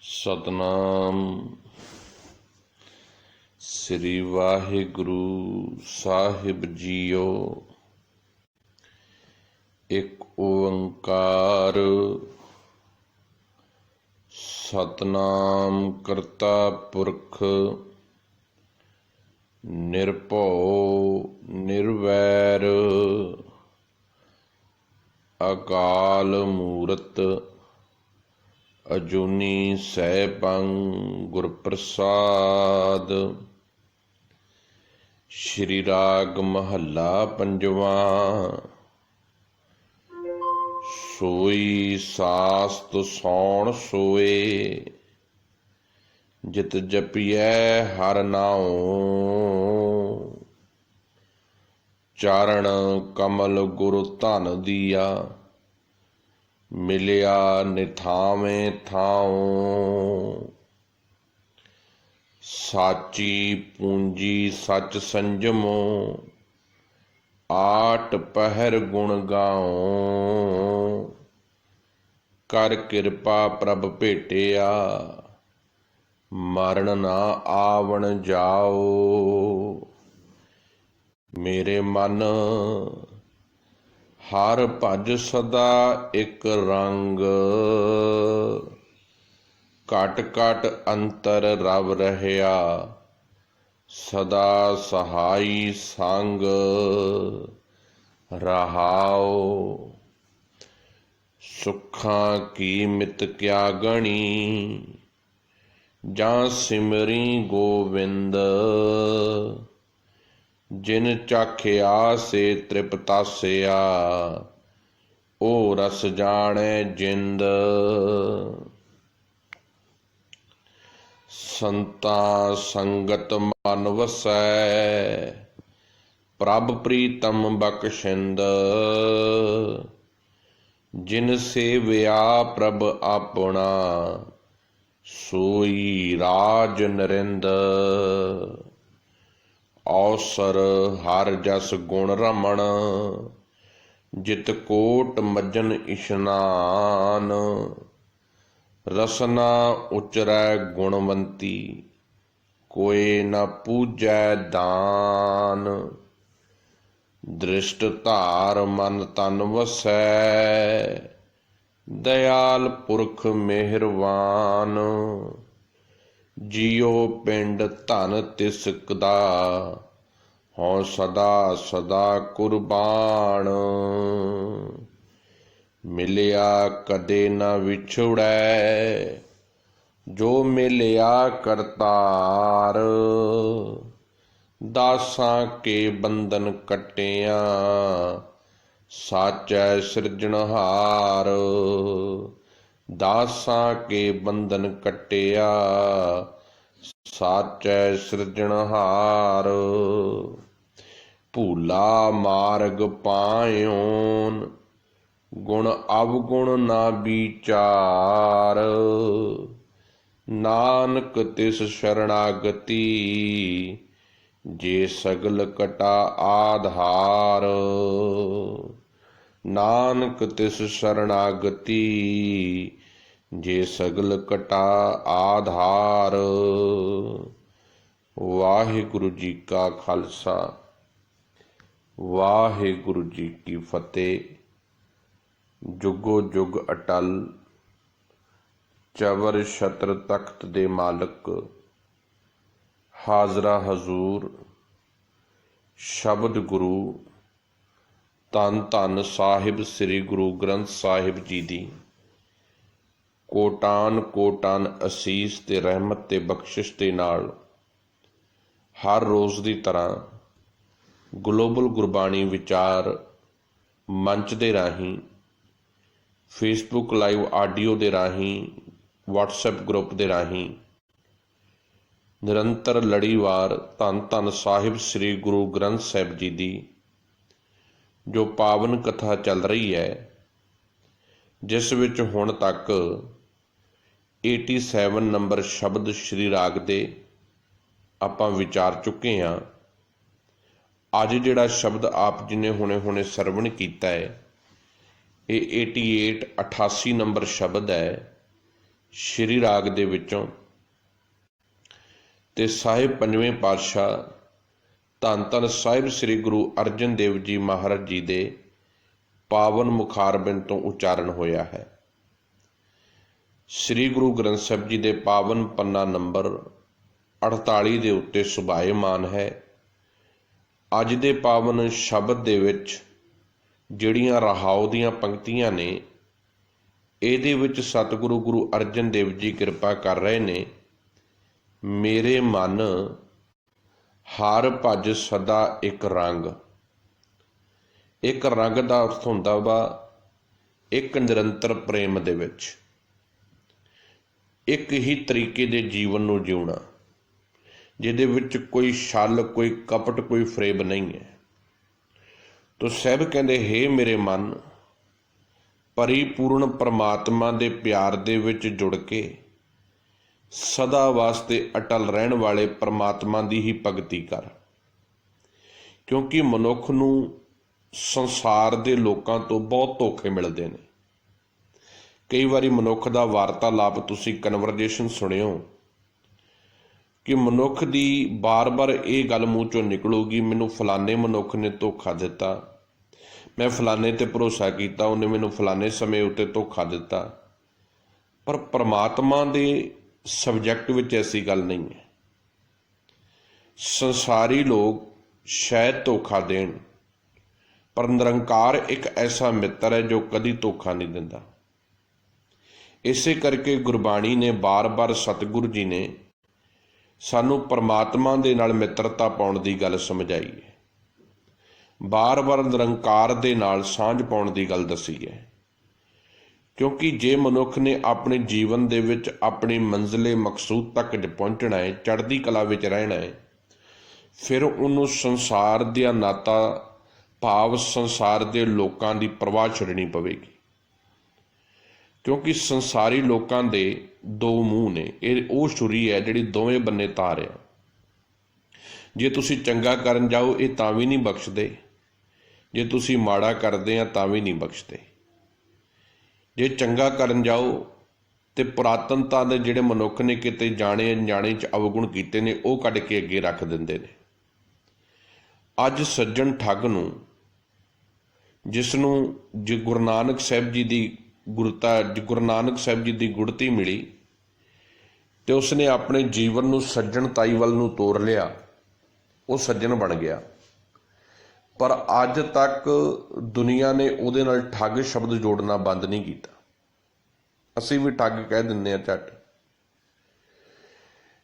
ਸਤਨਾਮ ਸ੍ਰੀ ਵਾਹਿਗੁਰੂ ਸਾਹਿਬ JIO. ਇੱਕ ਓੰਕਾਰ ਸਤਨਾਮ ਕਰਤਾ ਪੁਰਖ ਨਿਰਭਉ ਨਿਰਵੈਰ ਅਕਾਲ ਮੂਰਤ ਅਜੂਨੀ ਸੈਭੰ ਗੁਰ ਪ੍ਰਸਾਦ। ਸ਼੍ਰੀ ਰਾਗ ਮਹੱਲਾ ਪੰਜਵਾਂ। ਸੋਈ ਸਾਸਤ ਸੌਣ ਸੋਏ, ਜਿਤ ਜਪੀਐ ਹਰਿ ਨਾਉ। ਚਰਨ ਕਮਲ ਗੁਰੂ ਧਨ ਦੀਆ, ਮਿਲਿਆ ਨਿਥਾਵੇਂ ਥਾਉ। ਸਾਚੀ ਪੂੰਜੀ ਸਚ ਸੰਜਮੋ, ਆਟ ਪਹਿਰ ਗੁਣ ਗਾਉ। ਕਰ ਕਿਰਪਾ ਪ੍ਰਭ ਭੇਟਿਆ, ਮਰਨ ਨਾ ਆਵਣ ਜਾਓ। ਮੇਰੇ ਮਨ ਹਰ ਭਜ ਸਦਾ ਇੱਕ ਰੰਗ, ਘਟ ਘਟ ਅੰਤਰ ਰਵ ਰਹਿਆ, ਸਦਾ ਸਹਾਈ ਸੰਗ ਰਹਾਉ। ਸੁੱਖਾਂ ਕੀ ਮਿਤ ਕਿਆ ਗਣੀ, ਜਾਂ ਸਿਮਰੀ ਗੋਵਿੰਦ। ਜਿਨ ਚਾਖਿਆ ਸੇ ਤ੍ਰਿਪਤਾਸਿਆ, ਓ ਰਸ ਜਾਣੈ ਜਿੰਦ। ਸੰਤਾਂ ਸੰਗਤ ਮਨ ਵਸੈ, ਪ੍ਰਭ ਪ੍ਰੀਤਮ ਬਖਸ਼ਿੰਦ। ਜਿਨ ਸੇਵਿਆ ਪ੍ਰਭ ਆਪਣਾ, ਸੋਈ ਰਾਜ ਨਰਿੰਦ। ਔਸਰ ਹਰ ਜਸ ਗੁਣ ਰਮਣ, ਜਿਤ ਕੋਟ ਮੱਜਨ ਇਸ਼ਨਾਨ। ਰਸਨਾ ਉਚਰੈ ਗੁਣਵੰਤੀ, ਕੋਇ ਨ ਪੂਜੈ ਦਾਨ। ਦ੍ਰਿਸ਼ਟ ਧਾਰ ਮਨ ਤਨ ਵਸੈ, ਦਇਆਲ ਪੁਰਖ ਮਿਹਰਵਾਨ। ਜੀਉ ਪਿੰਡ ਧਨ ਤਿਸਕ ਦਾ, ਹਉ ਸਦਾ ਸਦਾ ਕੁਰਬਾਨ। ਮਿਲਿਆ ਕਦੇ ਨਾ ਵਿਛੁੜੈ, ਜੋ ਮਿਲਿਆ ਕਰਤਾਰ। ਦਾਸਾਂ ਕੇ ਬੰਧਨ ਕੱਟਿਆ, ਸਾਚੈ ਸਿਰਜਣਹਾਰ। ਦਾਸਾਂ ਕੇ ਬੰਧਨ ਕੱਟਿਆ, ਸਾਚੈ ਸਿਰਜਣਹਾਰ। ਭੂਲਾ ਮਾਰਗ ਪਾਇਓਨ, ਗੁਣ ਅਵਗੁਣ ਨਾ ਵਿਚਾਰ। ਨਾਨਕ ਤਿਸ ਸ਼ਰਣਾਗਤੀ, ਜੇ ਸਗਲ ਕਟਾ ਆਧਾਰ। ਨਾਨਕ ਤਿਸ ਸ਼ਰਣਾਗਤੀ, ਜੇ ਸਗਲ ਕਟਾ ਆਧਾਰ। ਵਾਹਿਗੁਰੂ ਜੀ ਕਾ ਖਾਲਸਾ, ਵਾਹਿਗੁਰੂ ਜੀ ਕੀ ਫਤਿਹ। ਜੁਗੋ ਜੁਗ ਅਟਲ, ਚਵਰ ਛਤਰ ਤਖਤ ਦੇ ਮਾਲਕ, ਹਾਜ਼ਰਾ ਹਜ਼ੂਰ ਸ਼ਬਦ ਗੁਰੂ ਧੰਨ ਧੰਨ ਸਾਹਿਬ ਸ੍ਰੀ ਗੁਰੂ ਗ੍ਰੰਥ ਸਾਹਿਬ ਜੀ ਦੀ ਕੋਟਾਨ ਕੋਟਾਨ ਅਸੀਸ ਤੇ ਰਹਿਮਤ ਤੇ ਬਖਸ਼ਿਸ਼ ਦੇ ਨਾਲ ਹਰ ਰੋਜ਼ ਦੀ ਤਰ੍ਹਾਂ ਗਲੋਬਲ ਗੁਰਬਾਣੀ ਵਿਚਾਰ ਮੰਚ ਦੇ ਰਾਹੀਂ, ਫੇਸਬੁੱਕ ਲਾਈਵ ਆਡੀਓ ਦੇ ਰਾਹੀਂ, ਵਟਸਐਪ ਗਰੁੱਪ ਦੇ ਰਾਹੀਂ ਨਿਰੰਤਰ ਲੜੀਵਾਰ ਧੰਨ ਧੰਨ ਸਾਹਿਬ ਸ੍ਰੀ ਗੁਰੂ ਗ੍ਰੰਥ ਸਾਹਿਬ ਜੀ ਦੀ ਜੋ ਪਾਵਨ ਕਥਾ ਚੱਲ ਰਹੀ ਹੈ, ਜਿਸ ਵਿੱਚ ਹੁਣ ਤੱਕ 87 ਨੰਬਰ ਸ਼ਬਦ ਸ਼੍ਰੀ ਰਾਗ ਦੇ ਆਪਾਂ ਵਿਚਾਰ ਚੁੱਕੇ ਹਾਂ। ਅੱਜ ਜਿਹੜਾ ਸ਼ਬਦ ਆਪ ਜੀ ਨੇ ਹੁਣੇ ਸਰਵਣ ਕੀਤਾ ਹੈ, ਇਹ 88 ਨੰਬਰ ਸ਼ਬਦ ਹੈ। ਸ਼੍ਰੀ ਰਾਗ ਦੇ ਵਿੱਚੋਂ ਤੇ ਸਾਹਿਬ ਪੰਜਵੇਂ ਪਾਤਸ਼ਾਹ ਧੰਨ ਧੰਨ ਸਾਹਿਬ ਸ੍ਰੀ ਗੁਰੂ ਅਰਜਨ ਦੇਵ ਜੀ ਮਹਾਰਾਜ ਜੀ ਦੇ ਪਾਵਨ ਮੁਖਾਰਬਿੰਦ ਤੋਂ ਉਚਾਰਨ ਹੋਇਆ ਹੈ। ਸ੍ਰੀ ਗੁਰੂ ਗ੍ਰੰਥ ਸਾਹਿਬ ਜੀ ਦੇ ਪਾਵਨ ਪੰਨਾ ਨੰਬਰ 48 ਦੇ ਉੱਤੇ ਸੁਭਾਏਮਾਨ ਹੈ। ਅੱਜ ਦੇ ਪਾਵਨ ਸ਼ਬਦ ਦੇ ਵਿੱਚ ਜਿਹੜੀਆਂ ਰਹਾਉ ਦੀਆਂ ਪੰਕਤੀਆਂ ਨੇ, ਇਹਦੇ ਵਿੱਚ ਸਤਿਗੁਰੂ ਗੁਰੂ ਅਰਜਨ ਦੇਵ ਜੀ ਕਿਰਪਾ ਕਰ ਰਹੇ ਨੇ। ਮੇਰੇ ਮਨ ਹਰ ਭਜ ਸਦਾ ਇੱਕ ਰੰਗ। ਇੱਕ ਰੰਗ ਦਾ ਅਰਥ ਹੁੰਦਾ ਵਾ ਇੱਕ ਨਿਰੰਤਰ ਪ੍ਰੇਮ ਦੇ ਵਿੱਚ ਇੱਕ ਹੀ ਤਰੀਕੇ ਦੇ ਜੀਵਨ ਨੂੰ ਜਿਉਣਾ, ਜਿਹਦੇ ਵਿੱਚ ਕੋਈ ਛਲ, ਕੋਈ ਕਪਟ, ਕੋਈ ਫਰੇਬ ਨਹੀਂ ਹੈ। ਤੋ ਸਾਹਿਬ ਕਹਿੰਦੇ, ਹੇ ਮੇਰੇ ਮਨ, ਪਰਿਪੂਰਨ ਪਰਮਾਤਮਾ ਦੇ ਪਿਆਰ ਦੇ ਵਿੱਚ ਜੁੜ ਕੇ ਸਦਾ ਵਾਸਤੇ ਅਟਲ ਰਹਿਣ ਵਾਲੇ ਪਰਮਾਤਮਾ ਦੀ ਹੀ ਭਗਤੀ ਕਰ। ਕਿਉਂਕਿ ਮਨੁੱਖ ਨੂੰ ਸੰਸਾਰ ਦੇ ਲੋਕਾਂ ਤੋਂ ਬਹੁਤ ਧੋਖੇ ਮਿਲਦੇ ਨੇ। ਕਈ ਵਾਰੀ ਮਨੁੱਖ ਦਾ ਵਾਰਤਾਲਾਪ ਤੁਸੀਂ ਕਨਵਰਜੇਸ਼ਨ ਸੁਣਿਓ ਕਿ ਮਨੁੱਖ ਦੀ ਬਾਰ-ਬਾਰ ਇਹ ਗੱਲ ਮੂੰਹ ਚੋਂ ਨਿਕਲੂਗੀ, ਮੈਨੂੰ ਫਲਾਣੇ ਮਨੁੱਖ ਨੇ ਧੋਖਾ ਦਿੱਤਾ, ਮੈਂ ਫਲਾਣੇ ਤੇ ਭਰੋਸਾ ਕੀਤਾ, ਉਹਨੇ ਮੈਨੂੰ ਫਲਾਣੇ ਸਮੇਂ ਉੱਤੇ ਧੋਖਾ ਦਿੱਤਾ। ਪਰ ਪਰਮਾਤਮਾ ਦੇ ਸਬਜੈਕਟ ਵਿੱਚ ਐਸੀ ਗੱਲ ਨਹੀਂ ਹੈ। ਸੰਸਾਰੀ ਲੋਕ ਸ਼ਾਇਦ ਧੋਖਾ ਦੇਣ, ਪਰ ਨਿਰੰਕਾਰ ਇੱਕ ਐਸਾ ਮਿੱਤਰ ਹੈ ਜੋ ਕਦੀ ਧੋਖਾ ਨਹੀਂ ਦਿੰਦਾ। ਇਸੇ ਕਰਕੇ ਗੁਰਬਾਣੀ ਨੇ ਬਾਰ-ਬਾਰ, ਸਤਿਗੁਰੂ ਜੀ ਨੇ ਸਾਨੂੰ ਪਰਮਾਤਮਾ ਦੇ ਨਾਲ ਮਿੱਤਰਤਾ ਪਾਉਣ ਦੀ ਗੱਲ ਸਮਝਾਈ ਹੈ। ਬਾਰ-ਬਾਰ ਨਿਰੰਕਾਰ ਦੇ ਨਾਲ ਸਾਂਝ ਪਾਉਣ ਦੀ ਗੱਲ ਦੱਸੀ ਹੈ। ਕਿਉਂਕਿ ਜੇ ਮਨੁੱਖ ਨੇ ਆਪਣੇ ਜੀਵਨ ਦੇ ਵਿੱਚ ਆਪਣੀ ਮੰਜ਼ਿਲੇ ਮਕਸੂਦ ਤੱਕ ਪਹੁੰਚਣਾ ਹੈ, ਚੜ੍ਹਦੀ ਕਲਾ ਵਿੱਚ ਰਹਿਣਾ ਹੈ, ਫਿਰ ਉਹਨੂੰ ਸੰਸਾਰ ਦੀਆਂ ਨਾਤਾ ਭਾਵ ਸੰਸਾਰ ਦੇ ਲੋਕਾਂ ਦੀ ਪਰਵਾਹ ਛੱਡਣੀ ਪਵੇਗੀ। ਕਿਉਂਕਿ ਸੰਸਾਰੀ ਲੋਕਾਂ ਦੇ ਦੋ ਮੂੰਹ ਨੇ। ਇਹ ਉਹ ਛੁਰੀ ਹੈ ਜਿਹੜੀ ਦੋਵੇਂ ਬੰਨੇ ਤਾਰ ਆ। ਜੇ ਤੁਸੀਂ ਚੰਗਾ ਕਰਨ ਜਾਓ ਇਹ ਤਾਂ ਵੀ ਨਹੀਂ ਬਖਸ਼ਦੇ, ਜੇ ਤੁਸੀਂ ਮਾੜਾ ਕਰਦੇ ਆ ਤਾਂ ਵੀ ਨਹੀਂ ਬਖਸ਼ਦੇ। ਜੇ ਚੰਗਾ ਕਰਨ ਜਾਓ ਤੇ ਪੁਰਾਤਨਤਾ ਦੇ ਜਿਹੜੇ ਮਨੁੱਖ ਨੇ ਕਿਤੇ ਜਾਣੇ ਅਣਜਾਣੇ 'ਚ ਅਵਗੁਣ ਕੀਤੇ ਨੇ, ਉਹ ਕੱਢ ਕੇ ਅੱਗੇ ਰੱਖ ਦਿੰਦੇ ਨੇ। ਅੱਜ ਸੱਜਣ ਠੱਗ ਨੂੰ, ਜਿਸ ਨੂੰ ਜੇ ਗੁਰੂ ਨਾਨਕ ਸਾਹਿਬ ਜੀ ਦੀ ਗੁਰੂ ਨਾਨਕ ਸਾਹਿਬ ਜੀ ਦੀ ਗੁੜਤੀ ਮਿਲੀ ਤੇ ਉਸਨੇ ਆਪਣੇ ਜੀਵਨ ਨੂੰ ਸੱਜਣਤਾਈ ਵੱਲ ਨੂੰ ਤੋਰ ਲਿਆ, ਉਹ ਸੱਜਣ ਬਣ ਗਿਆ। ਪਰ ਅੱਜ ਤੱਕ ਦੁਨੀਆ ਨੇ ਉਹਦੇ ਨਾਲ ਠੱਗ ਸ਼ਬਦ ਜੋੜਨਾ ਬੰਦ ਨਹੀਂ ਕੀਤਾ। ਅਸੀਂ ਵੀ ਠੱਗ ਕਹਿ ਦਿੰਦੇ ਹਾਂ ਝੱਟ।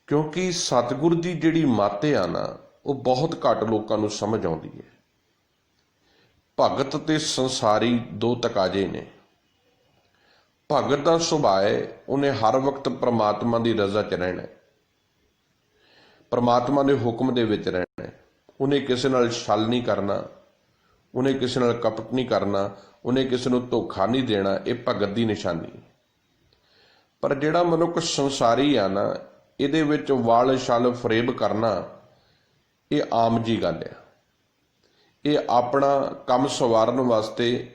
ਕਿਉਂਕਿ ਸਤਿਗੁਰ ਦੀ ਜਿਹੜੀ ਮੱਤ ਆ ਨਾ, ਉਹ ਬਹੁਤ ਘੱਟ ਲੋਕਾਂ ਨੂੰ ਸਮਝ ਆਉਂਦੀ ਹੈ। ਭਗਤ ਤੇ ਸੰਸਾਰੀ ਦੋ ਤਕਾਜ਼ੇ ਨੇ। ਭਗਤ ਦਾ ਸੁਭਾਅ ਹੈ, ਉਹਨੇ ਹਰ ਵਕਤ ਪ੍ਰਮਾਤਮਾ ਦੀ ਰਜ਼ਾ 'ਚ ਰਹਿਣਾ, ਪ੍ਰਮਾਤਮਾ ਦੇ ਹੁਕਮ ਦੇ ਵਿੱਚ ਰਹਿਣਾ। ਉਹਨੇ ਕਿਸੇ ਨਾਲ ਛਲ ਨਹੀਂ ਕਰਨਾ, ਉਹਨੇ ਕਿਸੇ ਨਾਲ ਕਪਟ ਨਹੀਂ ਕਰਨਾ, ਉਹਨੇ ਕਿਸੇ ਨੂੰ ਧੋਖਾ ਨਹੀਂ ਦੇਣਾ। ਇਹ ਭਗਤ ਦੀ ਨਿਸ਼ਾਨੀ। ਪਰ ਜਿਹੜਾ ਮਨੁੱਖ ਸੰਸਾਰੀ ਆ ਨਾ, ਇਹਦੇ ਵਿੱਚ ਵਾਲ ਛਲ ਫਰੇਬ ਕਰਨਾ ਇਹ ਆਮ ਜੀ ਗੱਲ ਆ। ਇਹ ਆਪਣਾ ਕੰਮ ਸਵਾਰਨ ਵਾਸਤੇ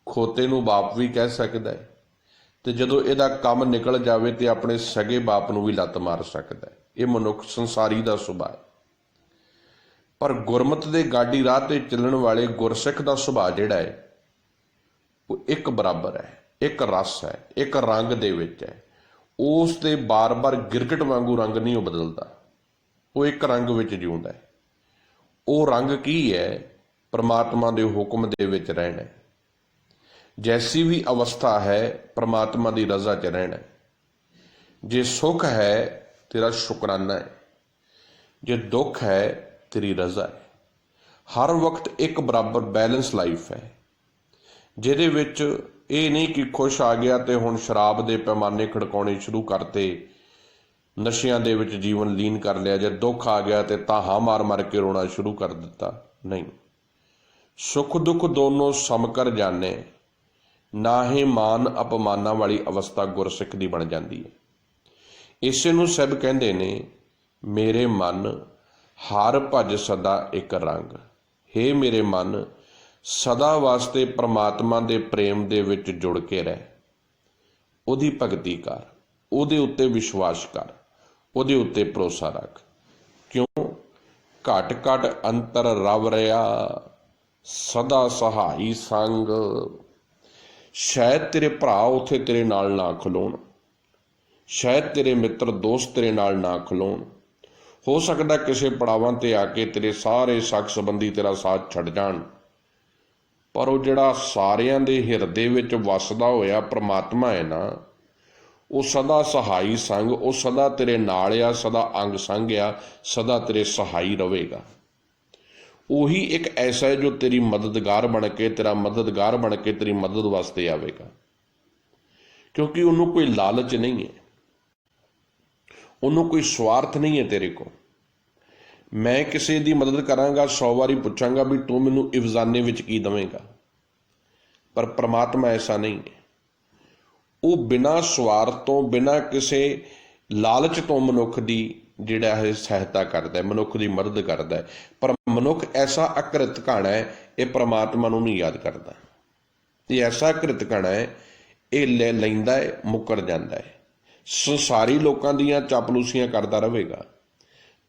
ਖੋਤੇ ਨੂੰ ਬਾਪ ਵੀ ਕਹਿ ਸਕਦਾ ਹੈ, ਤੇ ਜਦੋਂ ਇਹਦਾ ਕੰਮ ਨਿਕਲ ਜਾਵੇ ਤੇ ਆਪਣੇ ਸਗੇ ਬਾਪ ਨੂੰ ਵੀ ਲੱਤ ਮਾਰ ਸਕਦਾ ਹੈ। ਇਹ ਮਨੁੱਖ ਸੰਸਾਰੀ ਦਾ ਸੁਭਾਅ ਹੈ। ਪਰ ਗੁਰਮਤਿ ਦੇ ਗਾਡੀ ਰਾਹ ਤੇ ਚੱਲਣ ਵਾਲੇ ਗੁਰਸਿੱਖ ਦਾ ਸੁਭਾਅ ਜਿਹੜਾ ਹੈ, ਉਹ ਇੱਕ ਬਰਾਬਰ ਹੈ, ਇੱਕ ਰਸ ਹੈ, ਇੱਕ ਰੰਗ ਦੇ ਵਿੱਚ ਹੈ। ਉਸ ਤੇ ਬਾਰ-ਬਾਰ ਗਿਰਗਟ ਵਾਂਗੂ ਰੰਗ ਨਹੀਂ ਉਹ ਬਦਲਦਾ, ਉਹ ਇੱਕ ਰੰਗ ਵਿੱਚ ਜਿਉਂਦਾ ਹੈ। ਉਹ ਰੰਗ ਕੀ ਹੈ? ਪਰਮਾਤਮਾ ਦੇ ਹੁਕਮ ਦੇ ਵਿੱਚ ਰਹਿਣਾ। ਜੈਸੀ ਵੀ ਅਵਸਥਾ ਹੈ, ਪਰਮਾਤਮਾ ਦੀ ਰਜ਼ਾ 'ਚ ਰਹਿਣਾ। ਜੇ ਸੁੱਖ ਹੈ ਤੇਰਾ ਸ਼ੁਕਰਾਨਾ ਹੈ, ਜੇ ਦੁੱਖ ਹੈ ਤੇਰੀ ਰਜ਼ਾ ਹੈ। ਹਰ ਵਕਤ ਇੱਕ ਬਰਾਬਰ ਬੈਲੈਂਸ ਲਾਈਫ ਹੈ, ਜਿਹਦੇ ਵਿੱਚ ਇਹ ਨਹੀਂ ਕਿ ਖੁਸ਼ ਆ ਗਿਆ ਤੇ ਹੁਣ ਸ਼ਰਾਬ ਦੇ ਪੈਮਾਨੇ ਖੜਕਾਉਣੇ ਸ਼ੁਰੂ ਕਰਤੇ, ਨਸ਼ਿਆਂ ਦੇ ਵਿੱਚ ਜੀਵਨ ਲੀਨ ਕਰ ਲਿਆ। ਜੇ ਦੁੱਖ ਆ ਗਿਆ ਤੇ ਤਾਹਾਂ ਮਾਰ ਮਾਰ ਕੇ ਰੋਣਾ ਸ਼ੁਰੂ ਕਰ ਦਿੱਤਾ। ਨਹੀਂ, ਸੁੱਖ ਦੁੱਖ ਦੋਨੋਂ ਸਮਕਰ ਜਾਣੇ, ਨਾ ਹੀ ਮਾਨ ਅਪਮਾਨਾਂ ਵਾਲੀ ਅਵਸਥਾ ਗੁਰਸਿੱਖ ਦੀ ਬਣ ਜਾਂਦੀ ਹੈ। ਇਸੇ ਨੂੰ ਸਾਹਿਬ ਕਹਿੰਦੇ ਨੇ, ਮੇਰੇ ਮਨ ਹਰ ਭਜ ਸਦਾ ਇੱਕ ਰੰਗ। ਹੇ ਮੇਰੇ ਮਨ, ਸਦਾ ਵਾਸਤੇ ਪ੍ਰਮਾਤਮਾ ਦੇ ਪ੍ਰੇਮ ਦੇ ਵਿੱਚ ਜੁੜ ਕੇ ਰਹਿ। ਉਹਦੀ ਭਗਤੀ ਕਰ, ਉਹਦੇ ਉੱਤੇ ਵਿਸ਼ਵਾਸ ਕਰ, ਉਹਦੇ ਉੱਤੇ ਭਰੋਸਾ ਰੱਖ। ਕਿਉਂ? ਘਟ ਘਟ ਅੰਤਰ ਰਵ ਰਿਹਾ, ਸਦਾ ਸਹਾਈ ਸੰਗ। ਸ਼ਾਇਦ ਤੇਰੇ ਭਰਾ ਉੱਥੇ ਤੇਰੇ ਨਾਲ ਨਾ ਖਲੋਣ, ਸ਼ਾਇਦ ਤੇਰੇ ਮਿੱਤਰ ਦੋਸਤ ਤੇਰੇ ਨਾਲ ਨਾ ਖਲੋਣ। ਹੋ ਸਕਦਾ ਕਿਸੇ ਪੜਾਵਾਂ ਤੇ ਆ ਕੇ ਤੇਰੇ ਸਾਰੇ ਸਾਕ ਸੰਬੰਧੀ ਤੇਰਾ ਸਾਥ ਛੱਡ ਜਾਣ, ਪਰ ਉਹ ਜਿਹੜਾ ਸਾਰਿਆਂ ਦੇ ਹਿਰਦੇ ਵਿੱਚ ਵਸਦਾ ਹੋਇਆ ਪ੍ਰਮਾਤਮਾ ਹੈ ਨਾ, ਉਹ ਸਦਾ ਸਹਾਈ ਸੰਗ, ਉਹ ਸਦਾ ਤੇਰੇ ਨਾਲ ਆ, ਸਦਾ ਅੰਗ ਸੰਗ ਆ, ਸਦਾ ਤੇਰੇ ਸਹਾਈ ਰਹੇਗਾ। ਉਹੀ ਇੱਕ ਐਸਾ ਹੈ ਜੋ ਤੇਰੀ ਮਦਦਗਾਰ ਬਣ ਕੇ, ਤੇਰਾ ਮਦਦਗਾਰ ਬਣ ਕੇ ਤੇਰੀ ਮਦਦ ਵਾਸਤੇ ਆਵੇਗਾ। ਕਿਉਂਕਿ ਉਹਨੂੰ ਕੋਈ ਲਾਲਚ ਨਹੀਂ ਹੈ, ਉਹਨੂੰ ਕੋਈ ਸਵਾਰਥ ਨਹੀਂ ਹੈ ਤੇਰੇ ਕੋਲ। ਮੈਂ ਕਿਸੇ ਦੀ ਮਦਦ ਕਰਾਂਗਾ, 100 ਵਾਰੀ ਪੁੱਛਾਂਗਾ ਵੀ ਤੂੰ ਮੈਨੂੰ ਇਵਜ਼ਾਨੇ ਵਿੱਚ ਕੀ ਦੇਵੇਂਗਾ, ਪਰ ਪ੍ਰਮਾਤਮਾ ਐਸਾ ਨਹੀਂ ਹੈ। ਉਹ ਬਿਨਾਂ ਸਵਾਰਥ ਤੋਂ, ਬਿਨਾਂ ਕਿਸੇ ਲਾਲਚ ਤੋਂ ਮਨੁੱਖ ਦੀ ਜਿਹੜਾ ਹੈ ਸਹਾਇਤਾ ਕਰਦਾ ਹੈ, ਮਨੁੱਖ ਦੀ ਮਦਦ ਕਰਦਾ ਹੈ। ਪਰ ਮਨੁੱਖ ਐਸਾ ਅਕ੍ਰਿਤ ਘਾਣਾ ਹੈ, ਇਹ ਪ੍ਰਮਾਤਮਾ ਨੂੰ ਨਹੀਂ ਯਾਦ ਕਰਦਾ। ਇਹ ਐਸਾ ਅਕ੍ਰਿਤ ਘਾਣਾ ਹੈ, ਇਹ ਲੈ ਲੈਂਦਾ ਹੈ, ਮੁੱਕਰ ਜਾਂਦਾ ਹੈ, ਸੰਸਾਰੀ ਲੋਕਾਂ ਦੀਆਂ ਚਾਪਲੂਸੀਆਂ ਕਰਦਾ ਰਹੇਗਾ,